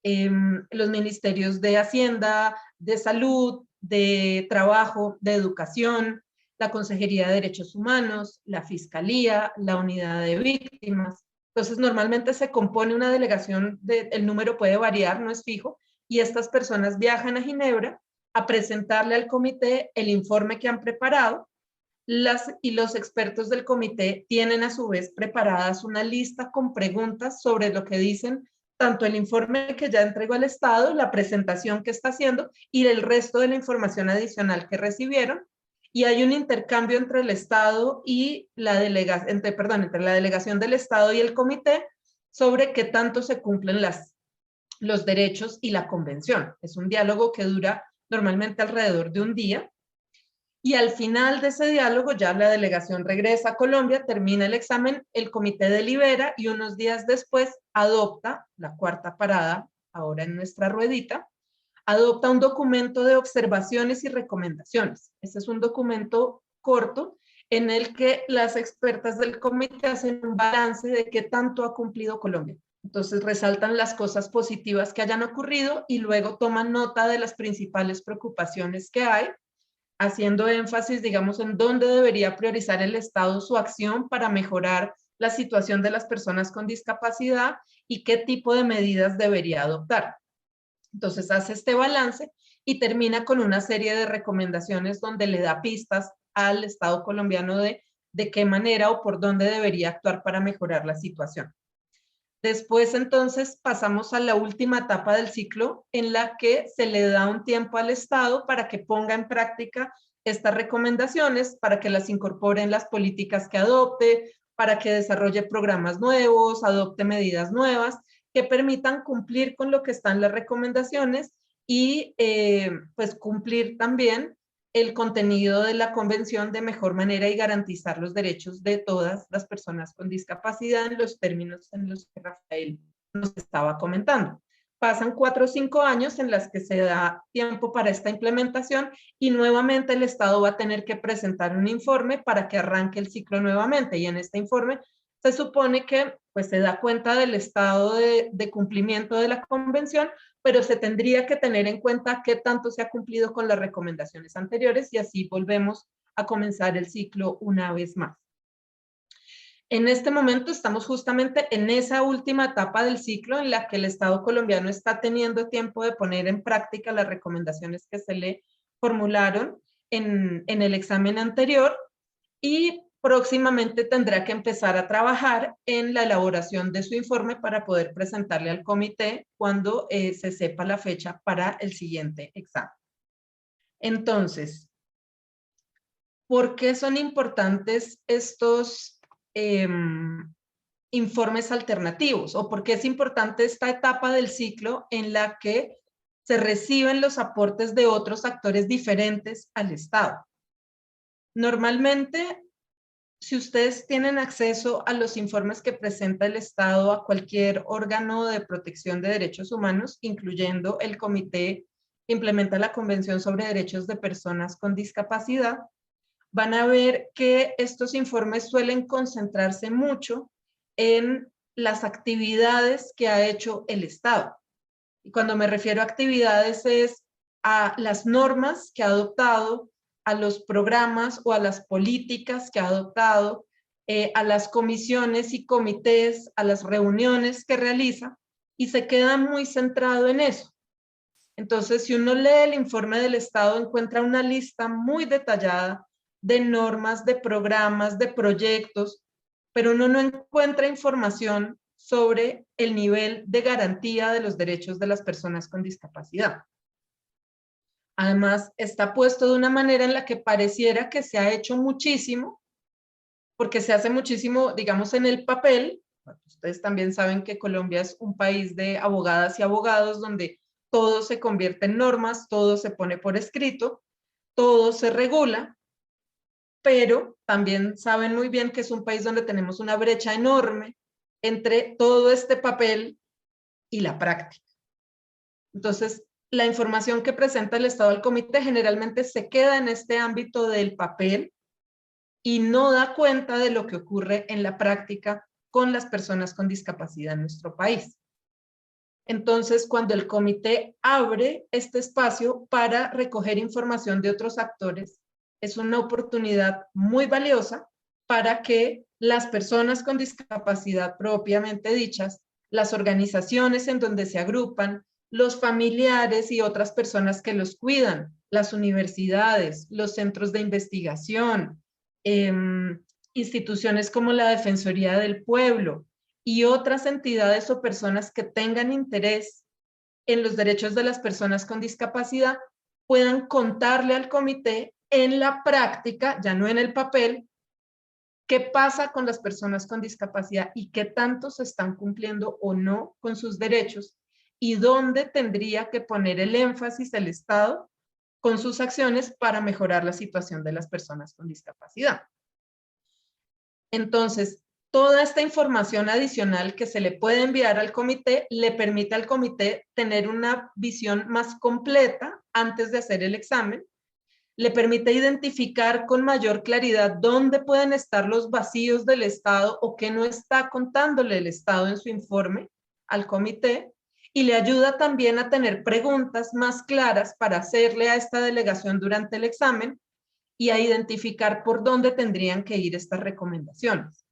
los ministerios de Hacienda, de Salud, de Trabajo, de Educación, la Consejería de Derechos Humanos, la Fiscalía, la Unidad de Víctimas. Entonces, normalmente se compone una delegación, el número puede variar, no es fijo, y estas personas viajan a Ginebra a presentarle al comité el informe que han preparado. Y los expertos del comité tienen a su vez preparadas una lista con preguntas sobre lo que dicen tanto el informe que ya entregó al Estado, la presentación que está haciendo y el resto de la información adicional que recibieron. Y hay un intercambio entre el Estado y entre la delegación del Estado y el comité sobre qué tanto se cumplen los derechos y la convención. Es un diálogo que dura normalmente alrededor de un día. Y al final de ese diálogo ya la delegación regresa a Colombia, termina el examen, el comité delibera y unos días después adopta, la cuarta parada, ahora en nuestra ruedita, adopta un documento de observaciones y recomendaciones. Este es un documento corto en el que las expertas del comité hacen un balance de qué tanto ha cumplido Colombia. Entonces resaltan las cosas positivas que hayan ocurrido y luego toman nota de las principales preocupaciones que hay, haciendo énfasis, digamos, en dónde debería priorizar el Estado su acción para mejorar la situación de las personas con discapacidad y qué tipo de medidas debería adoptar. Entonces hace este balance y termina con una serie de recomendaciones donde le da pistas al Estado colombiano de qué manera o por dónde debería actuar para mejorar la situación. Después, entonces, pasamos a la última etapa del ciclo en la que se le da un tiempo al Estado para que ponga en práctica estas recomendaciones, para que las incorpore en las políticas que adopte, para que desarrolle programas nuevos, adopte medidas nuevas que permitan cumplir con lo que están las recomendaciones y pues cumplir también el contenido de la convención de mejor manera y garantizar los derechos de todas las personas con discapacidad en los términos en los que Rafael nos estaba comentando. Pasan 4 o 5 años en las que se da tiempo para esta implementación y nuevamente el Estado va a tener que presentar un informe para que arranque el ciclo nuevamente, y en este informe se supone que pues, se da cuenta del estado de cumplimiento de la convención, pero se tendría que tener en cuenta qué tanto se ha cumplido con las recomendaciones anteriores y así volvemos a comenzar el ciclo una vez más. En este momento estamos justamente en esa última etapa del ciclo en la que el Estado colombiano está teniendo tiempo de poner en práctica las recomendaciones que se le formularon en el examen anterior y próximamente tendrá que empezar a trabajar en la elaboración de su informe para poder presentarle al comité cuando se sepa la fecha para el siguiente examen. Entonces, ¿por qué son importantes estos informes alternativos? ¿O por qué es importante esta etapa del ciclo en la que se reciben los aportes de otros actores diferentes al Estado? Normalmente, si ustedes tienen acceso a los informes que presenta el Estado a cualquier órgano de protección de derechos humanos, incluyendo el comité que implementa la Convención sobre Derechos de Personas con Discapacidad, van a ver que estos informes suelen concentrarse mucho en las actividades que ha hecho el Estado. Y cuando me refiero a actividades es a las normas que ha adoptado, a los programas o a las políticas que ha adoptado, a las comisiones y comités, a las reuniones que realiza, y se queda muy centrado en eso. Entonces, si uno lee el informe del Estado, encuentra una lista muy detallada de normas, de programas, de proyectos, pero uno no encuentra información sobre el nivel de garantía de los derechos de las personas con discapacidad. Además, está puesto de una manera en la que pareciera que se ha hecho muchísimo, porque se hace muchísimo, digamos, en el papel. Ustedes también saben que Colombia es un país de abogadas y abogados donde todo se convierte en normas, todo se pone por escrito, todo se regula, pero también saben muy bien que es un país donde tenemos una brecha enorme entre todo este papel y la práctica. Entonces, la información que presenta el Estado al comité generalmente se queda en este ámbito del papel y no da cuenta de lo que ocurre en la práctica con las personas con discapacidad en nuestro país. Entonces, cuando el comité abre este espacio para recoger información de otros actores, es una oportunidad muy valiosa para que las personas con discapacidad propiamente dichas, las organizaciones en donde se agrupan, los familiares y otras personas que los cuidan, las universidades, los centros de investigación, instituciones como la Defensoría del Pueblo y otras entidades o personas que tengan interés en los derechos de las personas con discapacidad puedan contarle al comité en la práctica, ya no en el papel, qué pasa con las personas con discapacidad y qué tanto se están cumpliendo o no con sus derechos y dónde tendría que poner el énfasis el Estado con sus acciones para mejorar la situación de las personas con discapacidad. Entonces, toda esta información adicional que se le puede enviar al comité le permite al comité tener una visión más completa antes de hacer el examen, le permite identificar con mayor claridad dónde pueden estar los vacíos del Estado o qué no está contándole el Estado en su informe al comité, y le ayuda también a tener preguntas más claras para hacerle a esta delegación durante el examen y a identificar por dónde tendrían que ir estas recomendaciones.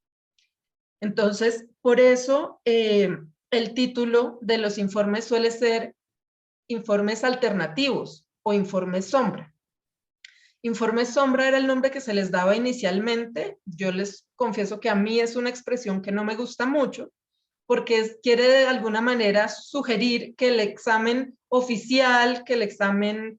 Entonces, por eso el título de los informes suele ser informes alternativos o informes sombra. Informes sombra era el nombre que se les daba inicialmente. Yo les confieso que a mí es una expresión que no me gusta mucho, porque quiere de alguna manera sugerir que el examen oficial, que el examen,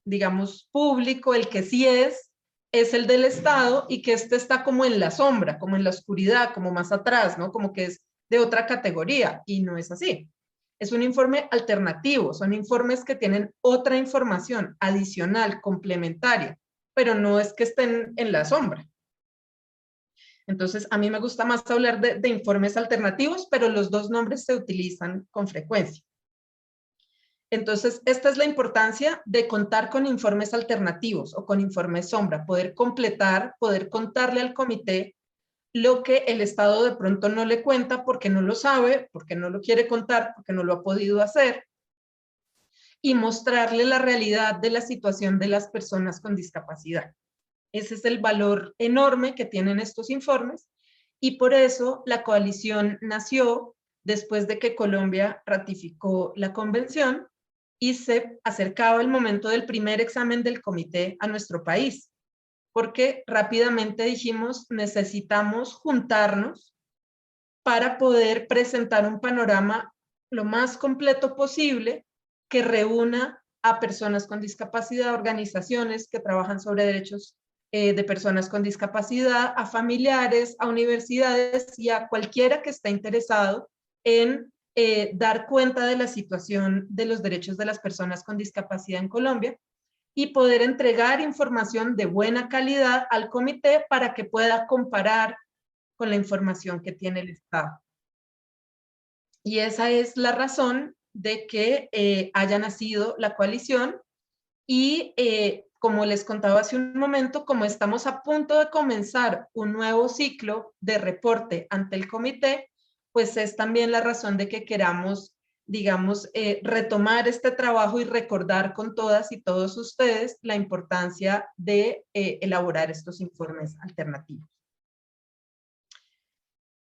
digamos, público, el que sí es el del Estado, y que este está como en la sombra, como en la oscuridad, como más atrás, ¿no? Como que es de otra categoría, y no es así. Es un informe alternativo, son informes que tienen otra información adicional, complementaria, pero no es que estén en la sombra. Entonces, a mí me gusta más hablar de informes alternativos, pero los dos nombres se utilizan con frecuencia. Entonces, esta es la importancia de contar con informes alternativos o con informes sombra, poder completar, poder contarle al comité lo que el Estado de pronto no le cuenta porque no lo sabe, porque no lo quiere contar, porque no lo ha podido hacer, y mostrarle la realidad de la situación de las personas con discapacidad. Ese es el valor enorme que tienen estos informes, y por eso la coalición nació después de que Colombia ratificó la convención y se acercaba el momento del primer examen del comité a nuestro país, porque rápidamente dijimos, necesitamos juntarnos para poder presentar un panorama lo más completo posible que reúna a personas con discapacidad, organizaciones que trabajan sobre derechos de personas con discapacidad, a familiares, a universidades y a cualquiera que esté interesado en dar cuenta de la situación de los derechos de las personas con discapacidad en Colombia y poder entregar información de buena calidad al comité para que pueda comparar con la información que tiene el Estado. Y esa es la razón de que haya nacido la coalición y como les contaba hace un momento, como estamos a punto de comenzar un nuevo ciclo de reporte ante el comité, pues es también la razón de que queramos digamos, retomar este trabajo y recordar con todas y todos ustedes la importancia de elaborar estos informes alternativos.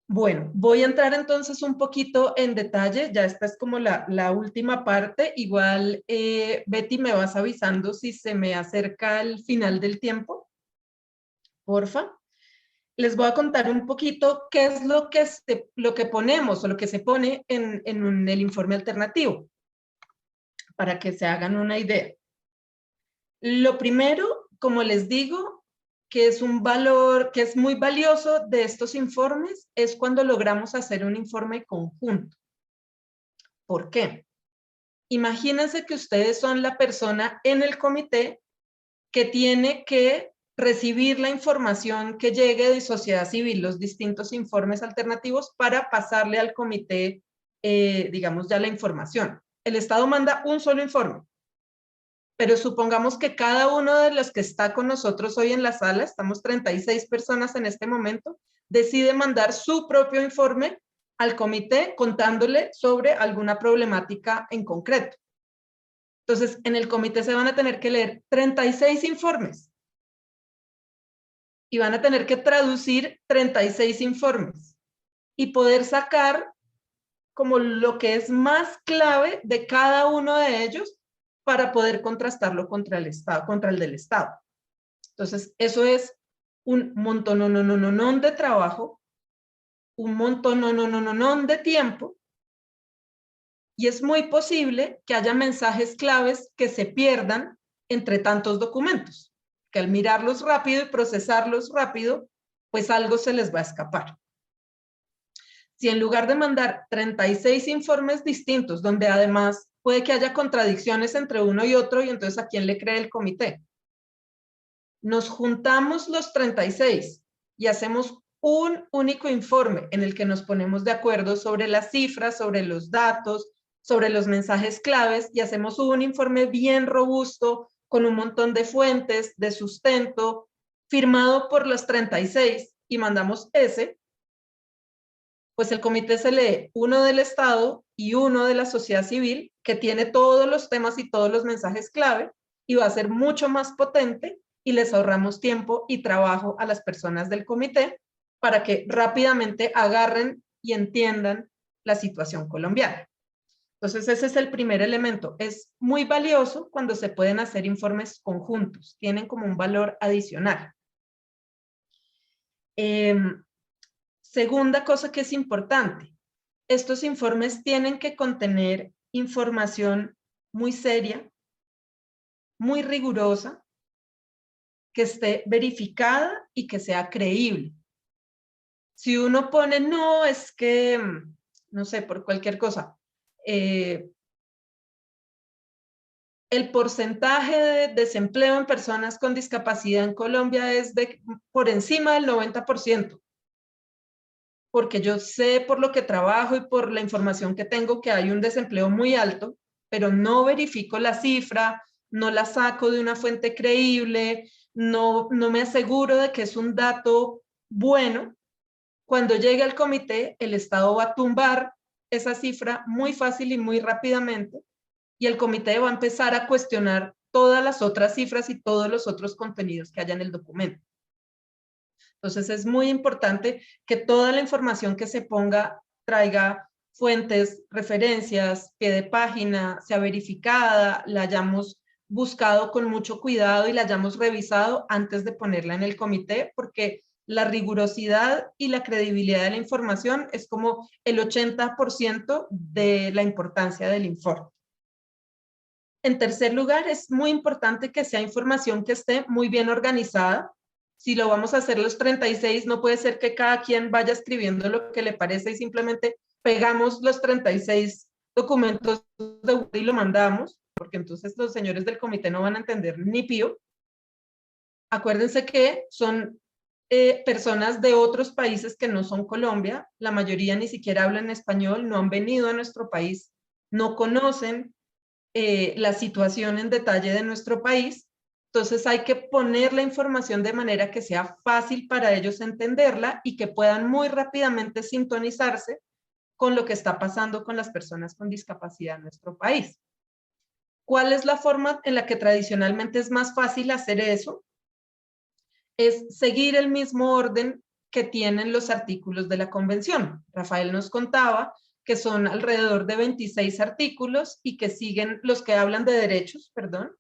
Bueno, voy a entrar entonces un poquito en detalle, ya esta es como la última parte, igual Betty me vas avisando si se me acerca el final del tiempo, porfa. Les voy a contar un poquito qué es lo que ponemos o lo que se pone en el informe alternativo, para que se hagan una idea. Lo primero, como les digo, que es un valor que es muy valioso de estos informes, es cuando logramos hacer un informe conjunto. ¿Por qué? Imagínense que ustedes son la persona en el comité que tiene que recibir la información que llegue de sociedad civil, los distintos informes alternativos, para pasarle al comité, digamos, ya la información. El Estado manda un solo informe, pero supongamos que cada uno de los que está con nosotros hoy en la sala, estamos 36 personas en este momento, decide mandar su propio informe al comité contándole sobre alguna problemática en concreto. Entonces, en el comité se van a tener que leer 36 informes y van a tener que traducir 36 informes y poder sacar como lo que es más clave de cada uno de ellos para poder contrastarlo contra el Estado, contra el del Estado. Entonces, eso es un montón de trabajo, un montón de tiempo, y es muy posible que haya mensajes claves que se pierdan entre tantos documentos, que al mirarlos rápido y procesarlos rápido, pues algo se les va a escapar. Si en lugar de mandar 36 informes distintos, donde además puede que haya contradicciones entre uno y otro, y entonces ¿a quién le cree el comité? Nos juntamos los 36 y hacemos un único informe en el que nos ponemos de acuerdo sobre las cifras, sobre los datos, sobre los mensajes claves, y hacemos un informe bien robusto, con un montón de fuentes, de sustento, firmado por los 36, y mandamos ese, pues el comité se lee uno del Estado y uno de la sociedad civil, que tiene todos los temas y todos los mensajes clave, y va a ser mucho más potente, y les ahorramos tiempo y trabajo a las personas del comité para que rápidamente agarren y entiendan la situación colombiana. Entonces, ese es el primer elemento. Es muy valioso cuando se pueden hacer informes conjuntos, tienen como un valor adicional. Segunda cosa que es importante, estos informes tienen que contener información muy seria, muy rigurosa, que esté verificada y que sea creíble. Si uno pone, no, es que, no sé, por cualquier cosa, el porcentaje de desempleo en personas con discapacidad en Colombia es de por encima del 90%. Porque yo sé por lo que trabajo y por la información que tengo que hay un desempleo muy alto, pero no verifico la cifra, no la saco de una fuente creíble, no me aseguro de que es un dato bueno. Cuando llegue al comité, el Estado va a tumbar esa cifra muy fácil y muy rápidamente, y el comité va a empezar a cuestionar todas las otras cifras y todos los otros contenidos que haya en el documento. Entonces es muy importante que toda la información que se ponga traiga fuentes, referencias, pie de página, sea verificada, la hayamos buscado con mucho cuidado y la hayamos revisado antes de ponerla en el comité, porque la rigurosidad y la credibilidad de la información es como el 80% de la importancia del informe. En tercer lugar, es muy importante que sea información que esté muy bien organizada. Si lo vamos a hacer los 36, no puede ser que cada quien vaya escribiendo lo que le parece y simplemente pegamos los 36 documentos de Word y lo mandamos, porque entonces los señores del comité no van a entender ni pío. Acuérdense que son personas de otros países que no son Colombia, la mayoría ni siquiera hablan español, no han venido a nuestro país, no conocen la situación en detalle de nuestro país. Entonces hay que poner la información de manera que sea fácil para ellos entenderla y que puedan muy rápidamente sintonizarse con lo que está pasando con las personas con discapacidad en nuestro país. ¿Cuál es la forma en la que tradicionalmente es más fácil hacer eso? Es seguir el mismo orden que tienen los artículos de la convención. Rafael nos contaba que son alrededor de 26 artículos y que siguen, los que hablan de derechos, perdón,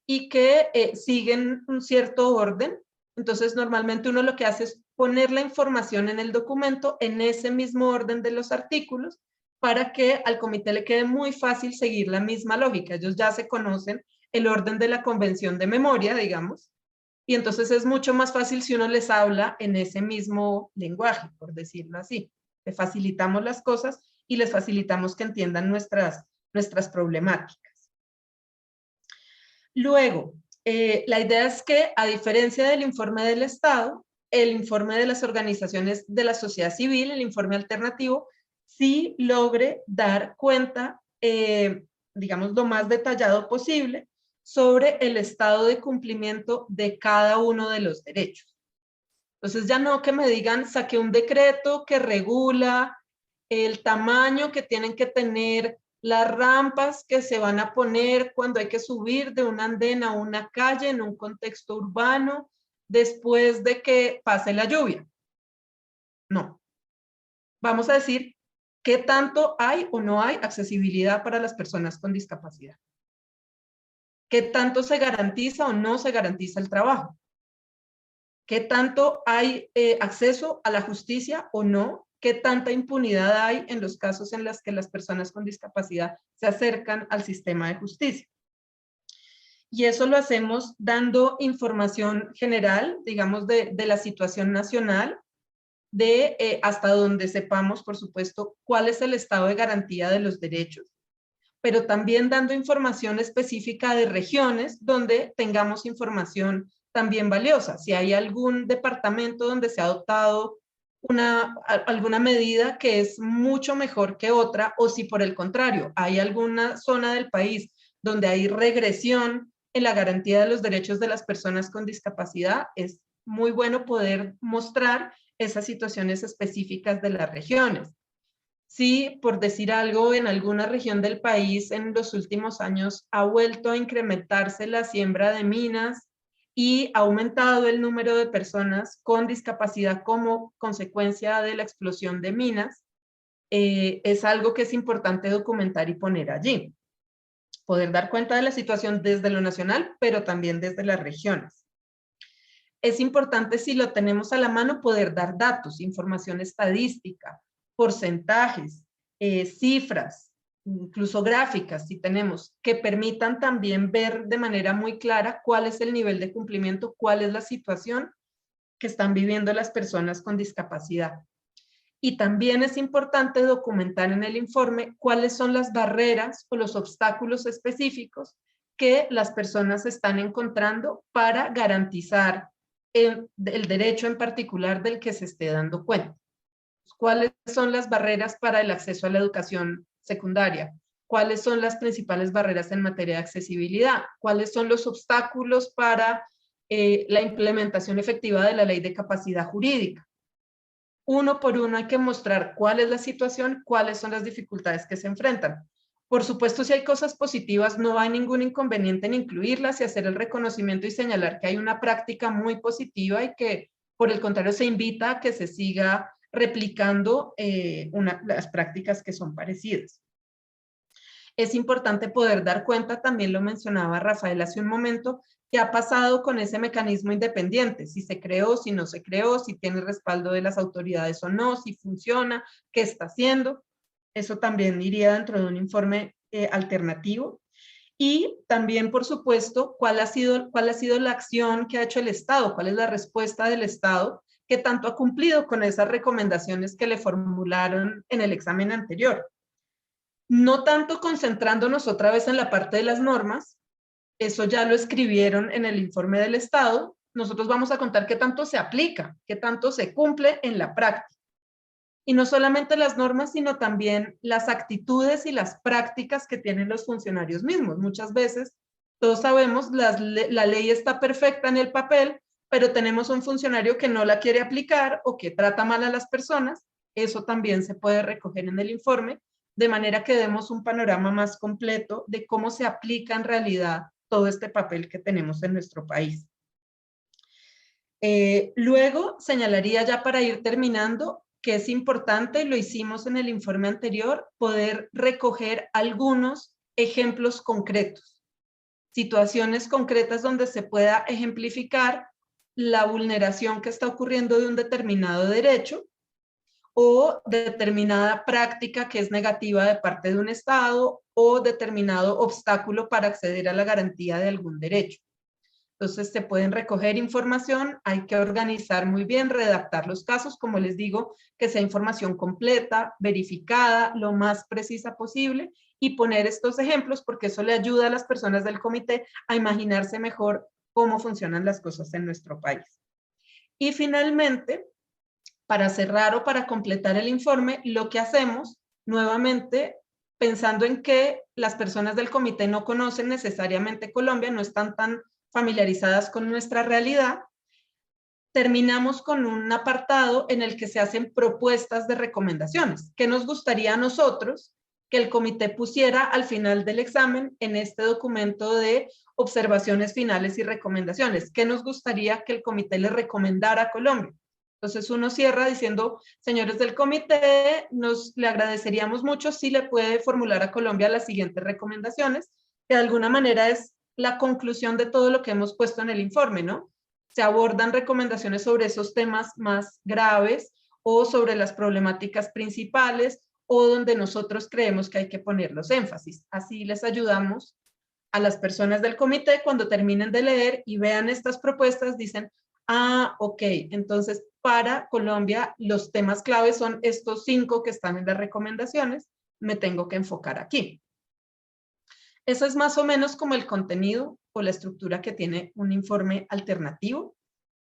y que siguen un cierto orden. Entonces, normalmente uno lo que hace es poner la información en el documento en ese mismo orden de los artículos para que al comité le quede muy fácil seguir la misma lógica. Ellos ya se conocen el orden de la convención de memoria, digamos, y entonces es mucho más fácil si uno les habla en ese mismo lenguaje, por decirlo así. Le facilitamos las cosas y les facilitamos que entiendan nuestras problemáticas. Luego, la idea es que, a diferencia del informe del Estado, el informe de las organizaciones de la sociedad civil, el informe alternativo, sí logre dar cuenta, digamos, lo más detallado posible sobre el estado de cumplimiento de cada uno de los derechos. Entonces ya no que me digan, saqué un decreto que regula el tamaño que tienen que tener las rampas que se van a poner cuando hay que subir de un andén a una calle en un contexto urbano después de que pase la lluvia. No. Vamos a decir qué tanto hay o no hay accesibilidad para las personas con discapacidad. ¿Qué tanto se garantiza o no se garantiza el trabajo? ¿Qué tanto hay acceso a la justicia o no? ¿Qué tanta impunidad hay en los casos en los que las personas con discapacidad se acercan al sistema de justicia? Y eso lo hacemos dando información general, digamos, de la situación nacional, de hasta donde sepamos, por supuesto, cuál es el estado de garantía de los derechos, pero también dando información específica de regiones donde tengamos información también valiosa. Si hay algún departamento donde se ha adoptado alguna medida que es mucho mejor que otra, o si por el contrario hay alguna zona del país donde hay regresión en la garantía de los derechos de las personas con discapacidad, es muy bueno poder mostrar esas situaciones específicas de las regiones. Sí, por decir algo, en alguna región del país en los últimos años ha vuelto a incrementarse la siembra de minas y ha aumentado el número de personas con discapacidad como consecuencia de la explosión de minas. Es algo que es importante documentar y poner allí. Poder dar cuenta de la situación desde lo nacional, pero también desde las regiones. Es importante, si lo tenemos a la mano, poder dar datos, información estadística, porcentajes, cifras, incluso gráficas, si tenemos, que permitan también ver de manera muy clara cuál es el nivel de cumplimiento, cuál es la situación que están viviendo las personas con discapacidad. Y también es importante documentar en el informe cuáles son las barreras o los obstáculos específicos que las personas están encontrando para garantizar el derecho en particular del que se esté dando cuenta. ¿Cuáles son las barreras para el acceso a la educación secundaria? ¿Cuáles son las principales barreras en materia de accesibilidad? ¿Cuáles son los obstáculos para la implementación efectiva de la ley de capacidad jurídica? Uno por uno hay que mostrar cuál es la situación, cuáles son las dificultades que se enfrentan. Por supuesto, si hay cosas positivas, no hay ningún inconveniente en incluirlas y hacer el reconocimiento y señalar que hay una práctica muy positiva y que, por el contrario, se invita a que se siga replicando las prácticas que son parecidas. Es importante poder dar cuenta, también lo mencionaba Rafael hace un momento, qué ha pasado con ese mecanismo independiente, si se creó, si no se creó, si tiene respaldo de las autoridades o no, si funciona, qué está haciendo. Eso también iría dentro de un informe alternativo. Y también, por supuesto, cuál ha sido la acción que ha hecho el Estado, cuál es la respuesta del Estado, que tanto ha cumplido con esas recomendaciones que le formularon en el examen anterior. No tanto concentrándonos otra vez en la parte de las normas, eso ya lo escribieron en el informe del Estado, nosotros vamos a contar qué tanto se aplica, qué tanto se cumple en la práctica. Y no solamente las normas, sino también las actitudes y las prácticas que tienen los funcionarios mismos. Muchas veces, todos sabemos, la ley está perfecta en el papel, pero tenemos un funcionario que no la quiere aplicar o que trata mal a las personas. eso también se puede recoger en el informe, de manera que demos un panorama más completo de cómo se aplica en realidad todo este papel que tenemos en nuestro país. Luego señalaría, ya para ir terminando, que es importante, lo hicimos en el informe anterior, poder recoger algunos ejemplos concretos, situaciones concretas donde se pueda ejemplificar la vulneración que está ocurriendo de un determinado derecho o determinada práctica que es negativa de parte de un Estado o determinado obstáculo para acceder a la garantía de algún derecho. Entonces se pueden recoger información, hay que organizar muy bien, redactar los casos, como les digo, que sea información completa, verificada, lo más precisa posible, y poner estos ejemplos porque eso le ayuda a las personas del comité a imaginarse mejor cómo funcionan las cosas en nuestro país. Y finalmente, para cerrar o para completar el informe, lo que hacemos, nuevamente, pensando en que las personas del comité no conocen necesariamente Colombia, no están tan familiarizadas con nuestra realidad, terminamos con un apartado en el que se hacen propuestas de recomendaciones. ¿Qué nos gustaría a nosotros que el comité pusiera al final del examen en este documento de observaciones finales y recomendaciones? ¿Qué nos gustaría que el comité le recomendara a Colombia? Entonces uno cierra diciendo, señores del comité, le agradeceríamos mucho si le puede formular a Colombia las siguientes recomendaciones, que de alguna manera es la conclusión de todo lo que hemos puesto en el informe, ¿no? Se abordan recomendaciones sobre esos temas más graves o sobre las problemáticas principales o donde nosotros creemos que hay que poner los énfasis. Así les ayudamos a las personas del comité cuando terminen de leer y vean estas propuestas, dicen, ah, ok, entonces para Colombia los temas claves son estos 5 que están en las recomendaciones, me tengo que enfocar aquí. Eso es más o menos como el contenido o la estructura que tiene un informe alternativo.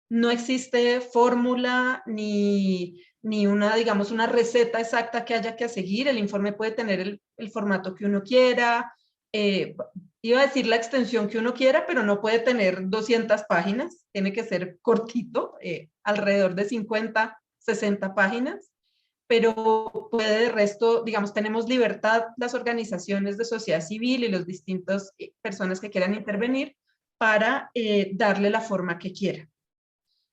No existe fórmula ni una, digamos, una receta exacta que haya que seguir. El informe puede tener el formato que uno quiera, iba a decir la extensión que uno quiera, pero no puede tener 200 páginas, tiene que ser cortito, alrededor de 50, 60 páginas, pero puede de resto, digamos, tenemos libertad las organizaciones de sociedad civil y los distintos personas que quieran intervenir para darle la forma que quieran.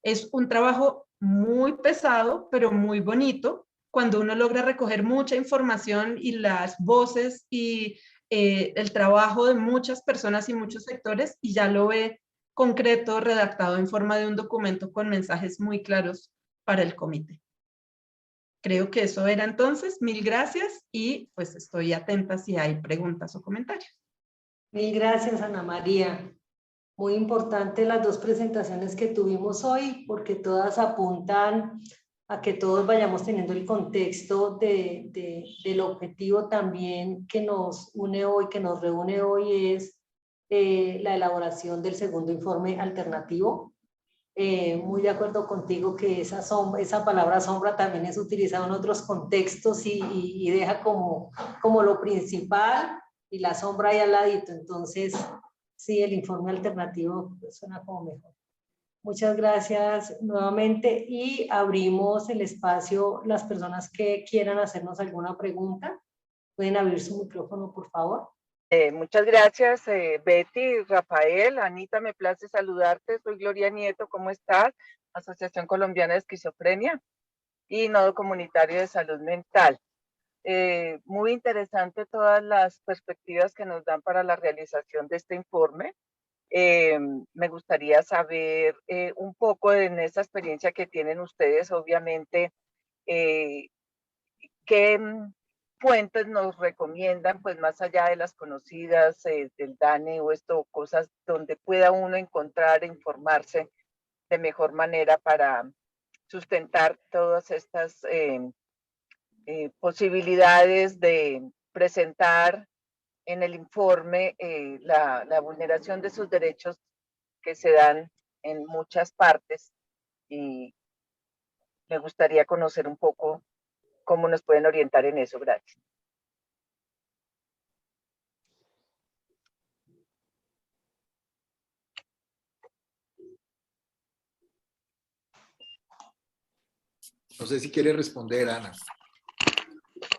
Es un trabajo muy pesado, pero muy bonito, cuando uno logra recoger mucha información y las voces y el trabajo de muchas personas y muchos sectores y ya lo ve concreto, redactado en forma de un documento con mensajes muy claros para el comité. Creo que eso era entonces. Mil gracias y pues estoy atenta si hay preguntas o comentarios. Mil gracias, Ana María. Muy importante las 2 presentaciones que tuvimos hoy, porque todas apuntan a que todos vayamos teniendo el contexto del objetivo también que nos une hoy, que nos reúne hoy, es la elaboración del segundo informe alternativo. Muy de acuerdo contigo que esa palabra sombra también es utilizada en otros contextos y deja como lo principal y la sombra ahí al ladito. Entonces, sí, el informe alternativo suena como mejor. Muchas gracias nuevamente y abrimos el espacio. Las personas que quieran hacernos alguna pregunta, pueden abrir su micrófono, por favor. Muchas gracias, Betty, Rafael, Anita, me place saludarte. Soy Gloria Nieto, ¿cómo estás? Asociación Colombiana de Esquizofrenia y Nodo Comunitario de Salud Mental. Muy interesante todas las perspectivas que nos dan para la realización de este informe. Me gustaría saber un poco en esa experiencia que tienen ustedes, obviamente, qué fuentes nos recomiendan, pues más allá de las conocidas del DANE o esto, cosas donde pueda uno encontrar, informarse de mejor manera para sustentar todas estas posibilidades de presentar en el informe la vulneración de sus derechos que se dan en muchas partes y me gustaría conocer un poco cómo nos pueden orientar en eso. Gracias. No sé si quiere responder, Ana.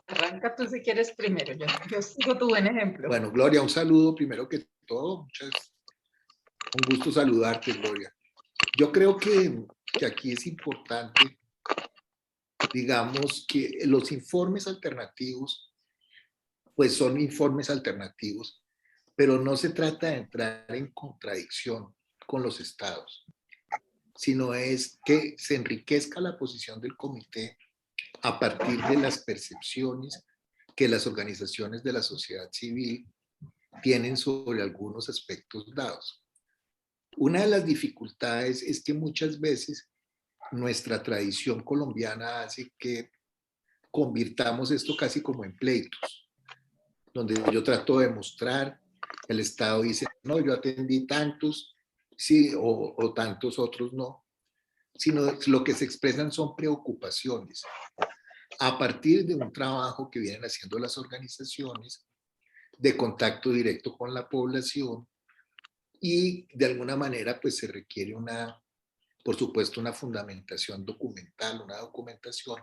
Arranca tú si quieres primero, yo sigo tu buen ejemplo. Bueno, Gloria, un saludo primero que todo. Un gusto saludarte, Gloria. Yo creo que aquí es importante, digamos, que los informes alternativos, pues son informes alternativos, pero no se trata de entrar en contradicción con los estados, sino es que se enriquezca la posición del comité a partir de las percepciones que las organizaciones de la sociedad civil tienen sobre algunos aspectos dados. Una de las dificultades es que muchas veces nuestra tradición colombiana hace que convirtamos esto casi como en pleitos, donde yo trato de mostrar, el Estado dice, no, yo atendí tantos, sí, o tantos otros no, sino lo que se expresan son preocupaciones a partir de un trabajo que vienen haciendo las organizaciones de contacto directo con la población y de alguna manera pues se requiere por supuesto una fundamentación documental, una documentación,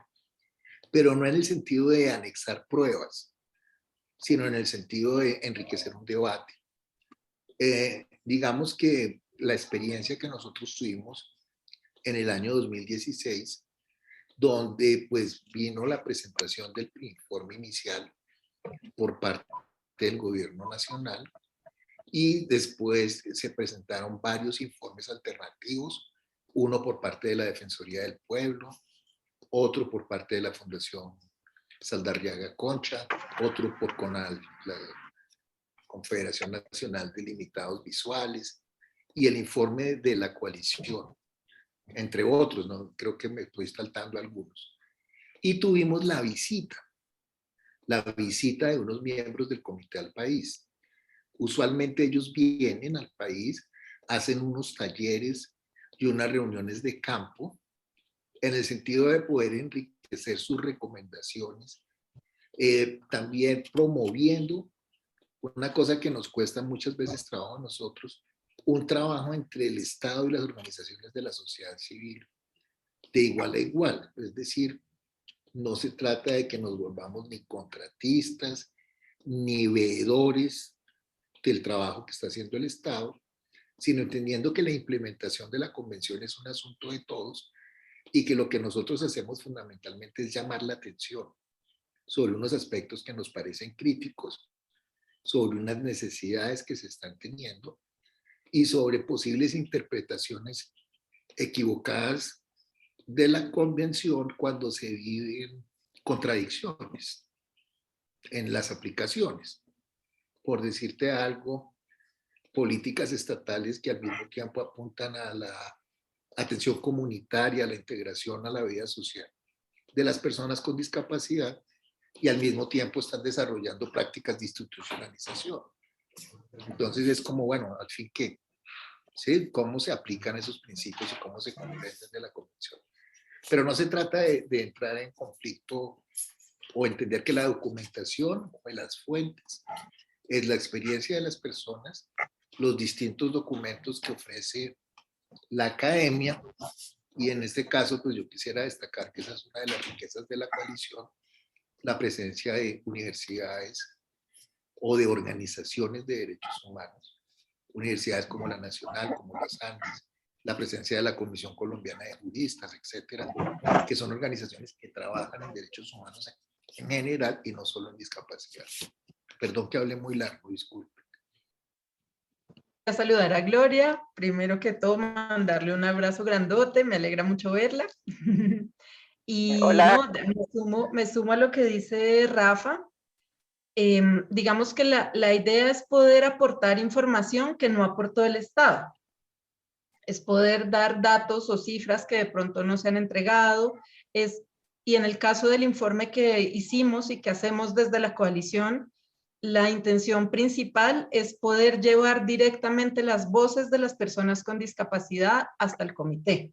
pero no en el sentido de anexar pruebas, sino en el sentido de enriquecer un debate. Digamos que la experiencia que nosotros tuvimos en el año 2016, donde pues vino la presentación del informe inicial por parte del gobierno nacional y después se presentaron varios informes alternativos, uno por parte de la Defensoría del Pueblo, otro por parte de la Fundación Saldarriaga Concha, otro por CONAL, la Confederación Nacional de Limitados Visuales, y el informe de la coalición, entre otros, ¿no? Creo que me estoy saltando algunos. Y tuvimos la visita de unos miembros del comité al país. Usualmente ellos vienen al país, hacen unos talleres y unas reuniones de campo en el sentido de poder enriquecer sus recomendaciones, también promoviendo una cosa que nos cuesta muchas veces trabajo a nosotros, un trabajo entre el Estado y las organizaciones de la sociedad civil de igual a igual. Es decir, no se trata de que nos volvamos ni contratistas, ni veedores del trabajo que está haciendo el Estado, sino entendiendo que la implementación de la convención es un asunto de todos y que lo que nosotros hacemos fundamentalmente es llamar la atención sobre unos aspectos que nos parecen críticos, sobre unas necesidades que se están teniendo y sobre posibles interpretaciones equivocadas de la convención cuando se viven contradicciones en las aplicaciones. Por decirte algo, políticas estatales que al mismo tiempo apuntan a la atención comunitaria, a la integración a la vida social de las personas con discapacidad y al mismo tiempo están desarrollando prácticas de institucionalización. Entonces es como, bueno, al fin, ¿qué? ¿Sí? ¿Cómo se aplican esos principios y cómo se comprenden de la convención? Pero no se trata de entrar en conflicto o entender que la documentación o las fuentes es la experiencia de las personas, los distintos documentos que ofrece la academia, y en este caso pues yo quisiera destacar que esa es una de las riquezas de la coalición, la presencia de universidades o de organizaciones de derechos humanos, universidades como la Nacional, como las Andes, la presencia de la Comisión Colombiana de Juristas, etcétera, que son organizaciones que trabajan en derechos humanos en general y no solo en discapacidad. Perdón que hable muy largo, disculpe. A saludar a Gloria, primero que todo mandarle un abrazo grandote, me alegra mucho verla. Y Hola. no, me sumo a lo que dice Rafa. Digamos que la idea es poder aportar información que no aportó el Estado. Es poder dar datos o cifras que de pronto no se han entregado. Y en el caso del informe que hicimos y que hacemos desde la coalición, la intención principal es poder llevar directamente las voces de las personas con discapacidad hasta el comité.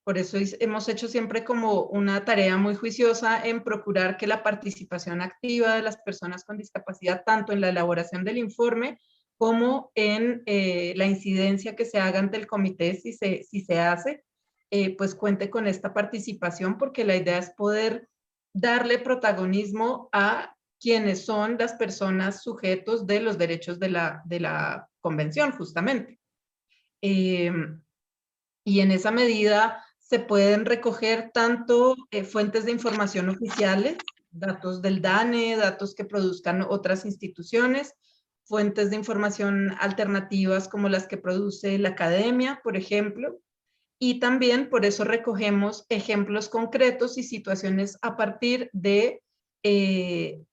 Por eso hemos hecho siempre como una tarea muy juiciosa en procurar que la participación activa de las personas con discapacidad, tanto en la elaboración del informe como en la incidencia que se haga ante el comité, si se hace, pues cuente con esta participación, porque la idea es poder darle protagonismo a quienes son las personas sujetos de los derechos de la convención, justamente. Y en esa medida se pueden recoger tanto fuentes de información oficiales, datos del DANE, datos que produzcan otras instituciones, fuentes de información alternativas como las que produce la academia, por ejemplo, y también por eso recogemos ejemplos concretos y situaciones a partir de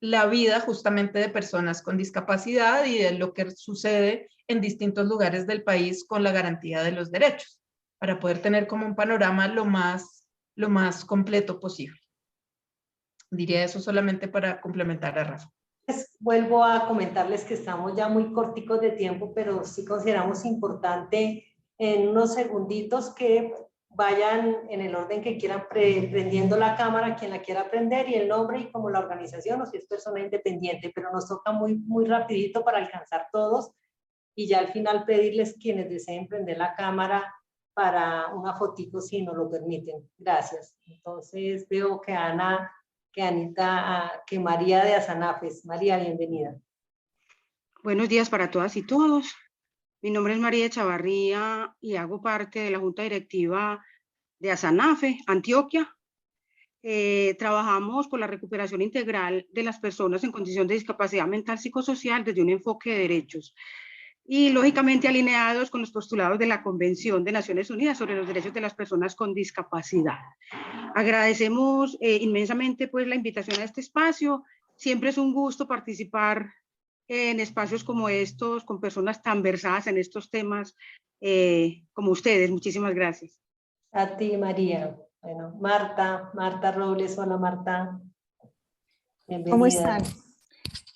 la vida justamente de personas con discapacidad y de lo que sucede en distintos lugares del país con la garantía de los derechos, para poder tener como un panorama lo más completo posible. Diría eso solamente para complementar a Rafa. Vuelvo a comentarles que estamos ya muy corticos de tiempo, pero sí consideramos importante en unos segunditos que vayan en el orden que quieran prendiendo la cámara, quien la quiera prender, y el nombre y como la organización o si es persona independiente, pero nos toca muy rapidito para alcanzar todos y ya al final pedirles quienes deseen prender la cámara para una fotito si nos lo permiten. Gracias. Entonces veo que Ana, que Anita, que María de Asanafes. María, bienvenida. Buenos días para todas y todos. Mi nombre es María Chavarría y hago parte de la Junta Directiva de Asanafe, Antioquia. Trabajamos por la recuperación integral de las personas en condición de discapacidad mental psicosocial desde un enfoque de derechos y lógicamente alineados con los postulados de la Convención de Naciones Unidas sobre los Derechos de las Personas con Discapacidad. Agradecemos inmensamente pues la invitación a este espacio. Siempre es un gusto participar en espacios como estos, con personas tan versadas en estos temas como ustedes. Muchísimas gracias. A ti, María. Bueno, Marta Robles. Hola, Marta. Bienvenida. ¿Cómo están?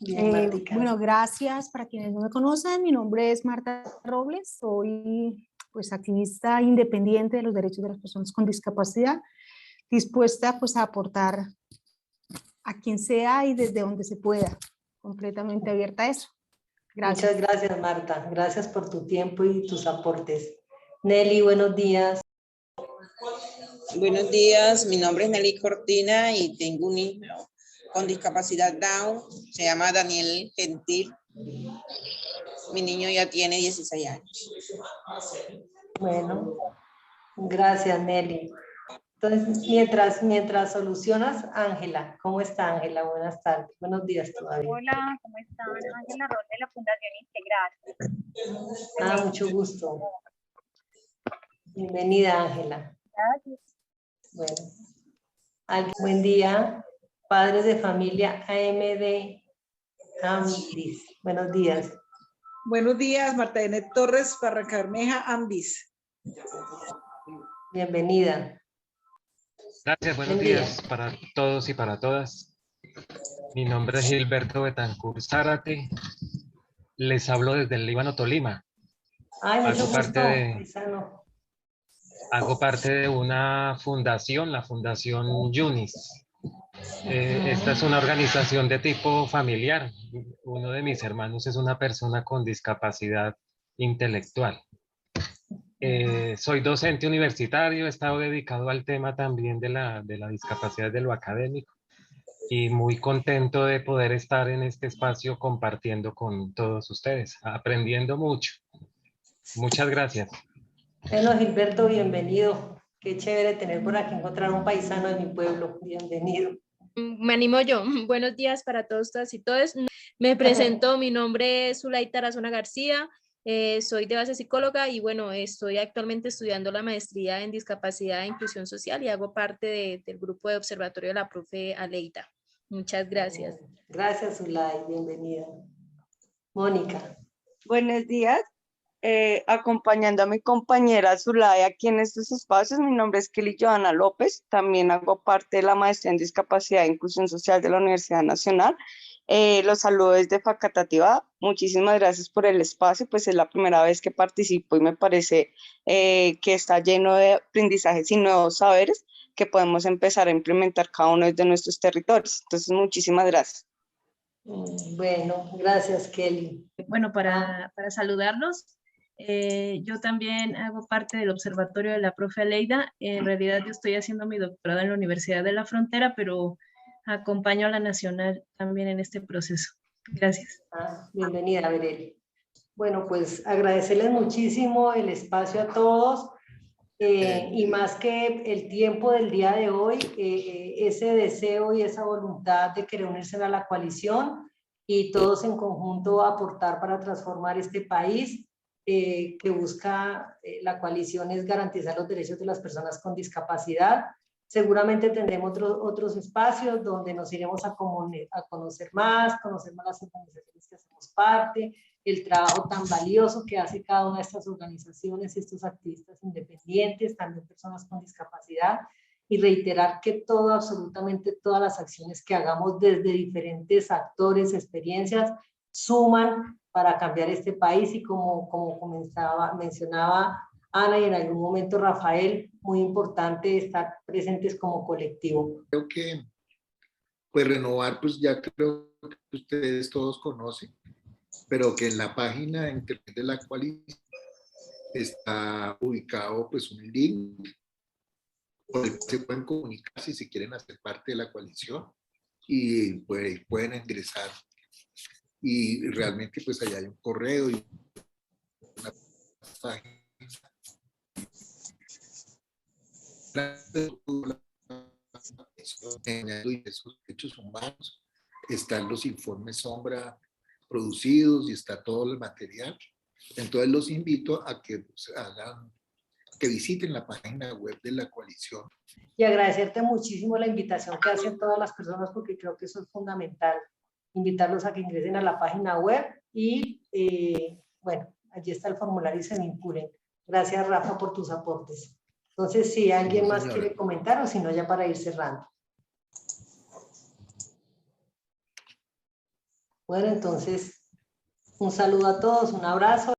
Bien, bueno, gracias. Para quienes no me conocen, mi nombre es Marta Robles, soy pues activista independiente de los derechos de las personas con discapacidad, dispuesta pues a aportar a quien sea y desde donde se pueda, completamente abierta a eso. Gracias. Muchas gracias, Marta. Gracias por tu tiempo y tus aportes. Nelly, buenos días. Buenos días, mi nombre es Nelly Cortina y tengo un hijo con discapacidad Down, se llama Daniel Gentil. Mi niño ya tiene 16 años. Bueno, gracias, Nelly. Entonces, mientras solucionas, Ángela, ¿cómo está Ángela? Buenas tardes, buenos días todavía. Hola, ¿cómo están? Ángela Ron de la Fundación Integral. Mucho gusto. Bienvenida, Ángela. Gracias. Bueno, buen día, padres de familia AMD Ambis. Buenos días. Buenos días, Marta Enet Torres, Barrancabermeja, Ambis. Bienvenida. Gracias, buenos días para todos y para todas. Mi nombre es Gilberto Betancourt Zárate. Les hablo desde el Líbano, Tolima. Ay, mucho gusto, hago parte de una fundación, la Fundación Yunis. Esta es una organización de tipo familiar. Uno de mis hermanos es una persona con discapacidad intelectual. Soy docente universitario, he estado dedicado al tema también de la discapacidad de lo académico y muy contento de poder estar en este espacio compartiendo con todos ustedes, aprendiendo mucho. Muchas gracias. Bueno, Gilberto, bienvenido. Qué chévere tener por aquí encontrar un paisano de mi pueblo. Bienvenido. Me animo yo. Buenos días para todos, todas y todos. Me presento, mi nombre es Zulay Tarazona García. Soy de base psicóloga y bueno, estoy actualmente estudiando la maestría en discapacidad e inclusión social y hago parte del grupo de observatorio de la profe Aleida. Muchas gracias. Gracias, Zulay, bienvenida. Mónica. Buenos días, acompañando a mi compañera Zulay aquí en estos espacios. Mi nombre es Kelly Joana López, también hago parte de la maestría en discapacidad e inclusión social de la Universidad Nacional. Los saludo desde Facatativá. Muchísimas gracias por el espacio, pues es la primera vez que participo y me parece que está lleno de aprendizajes y nuevos saberes que podemos empezar a implementar cada uno de nuestros territorios. Entonces, muchísimas gracias. Bueno, gracias, Kelly. Bueno, para saludarlos, Yo también hago parte del observatorio de la profe Aleida. En realidad yo estoy haciendo mi doctorado en la Universidad de la Frontera, pero acompaño a la Nacional también en este proceso. Gracias. Bienvenida, Berel. Bueno, pues agradecerles muchísimo el espacio a todos. Y más que el tiempo del día de hoy, ese deseo y esa voluntad de querer unirse a la coalición y todos en conjunto aportar para transformar este país que busca la coalición es garantizar los derechos de las personas con discapacidad. Seguramente tendremos otros espacios donde nos iremos a conocer más las organizaciones que hacemos parte, el trabajo tan valioso que hace cada una de estas organizaciones y estos activistas independientes, también personas con discapacidad, y reiterar que absolutamente todas las acciones que hagamos desde diferentes actores, experiencias, suman para cambiar este país y como mencionaba Ana y en algún momento Rafael, muy importante estar presentes como colectivo. Creo que pues renovar, pues ya creo que ustedes todos conocen, pero que en la página de internet de la coalición está ubicado pues un link por el que se pueden comunicar si se quieren hacer parte de la coalición y pues pueden ingresar y realmente pues allá hay un correo y una página y esos derechos humanos, están los informes sombra producidos y está todo el material. Entonces los invito a que que visiten la página web de la coalición. Y agradecerte muchísimo la invitación que hacen todas las personas porque creo que eso es fundamental. Invitarlos a que ingresen a la página web y bueno, allí está el formulario y se vinculen. Gracias Rafa por tus aportes. Entonces, si alguien más quiere comentar o si no, ya para ir cerrando. Bueno, entonces, un saludo a todos, un abrazo.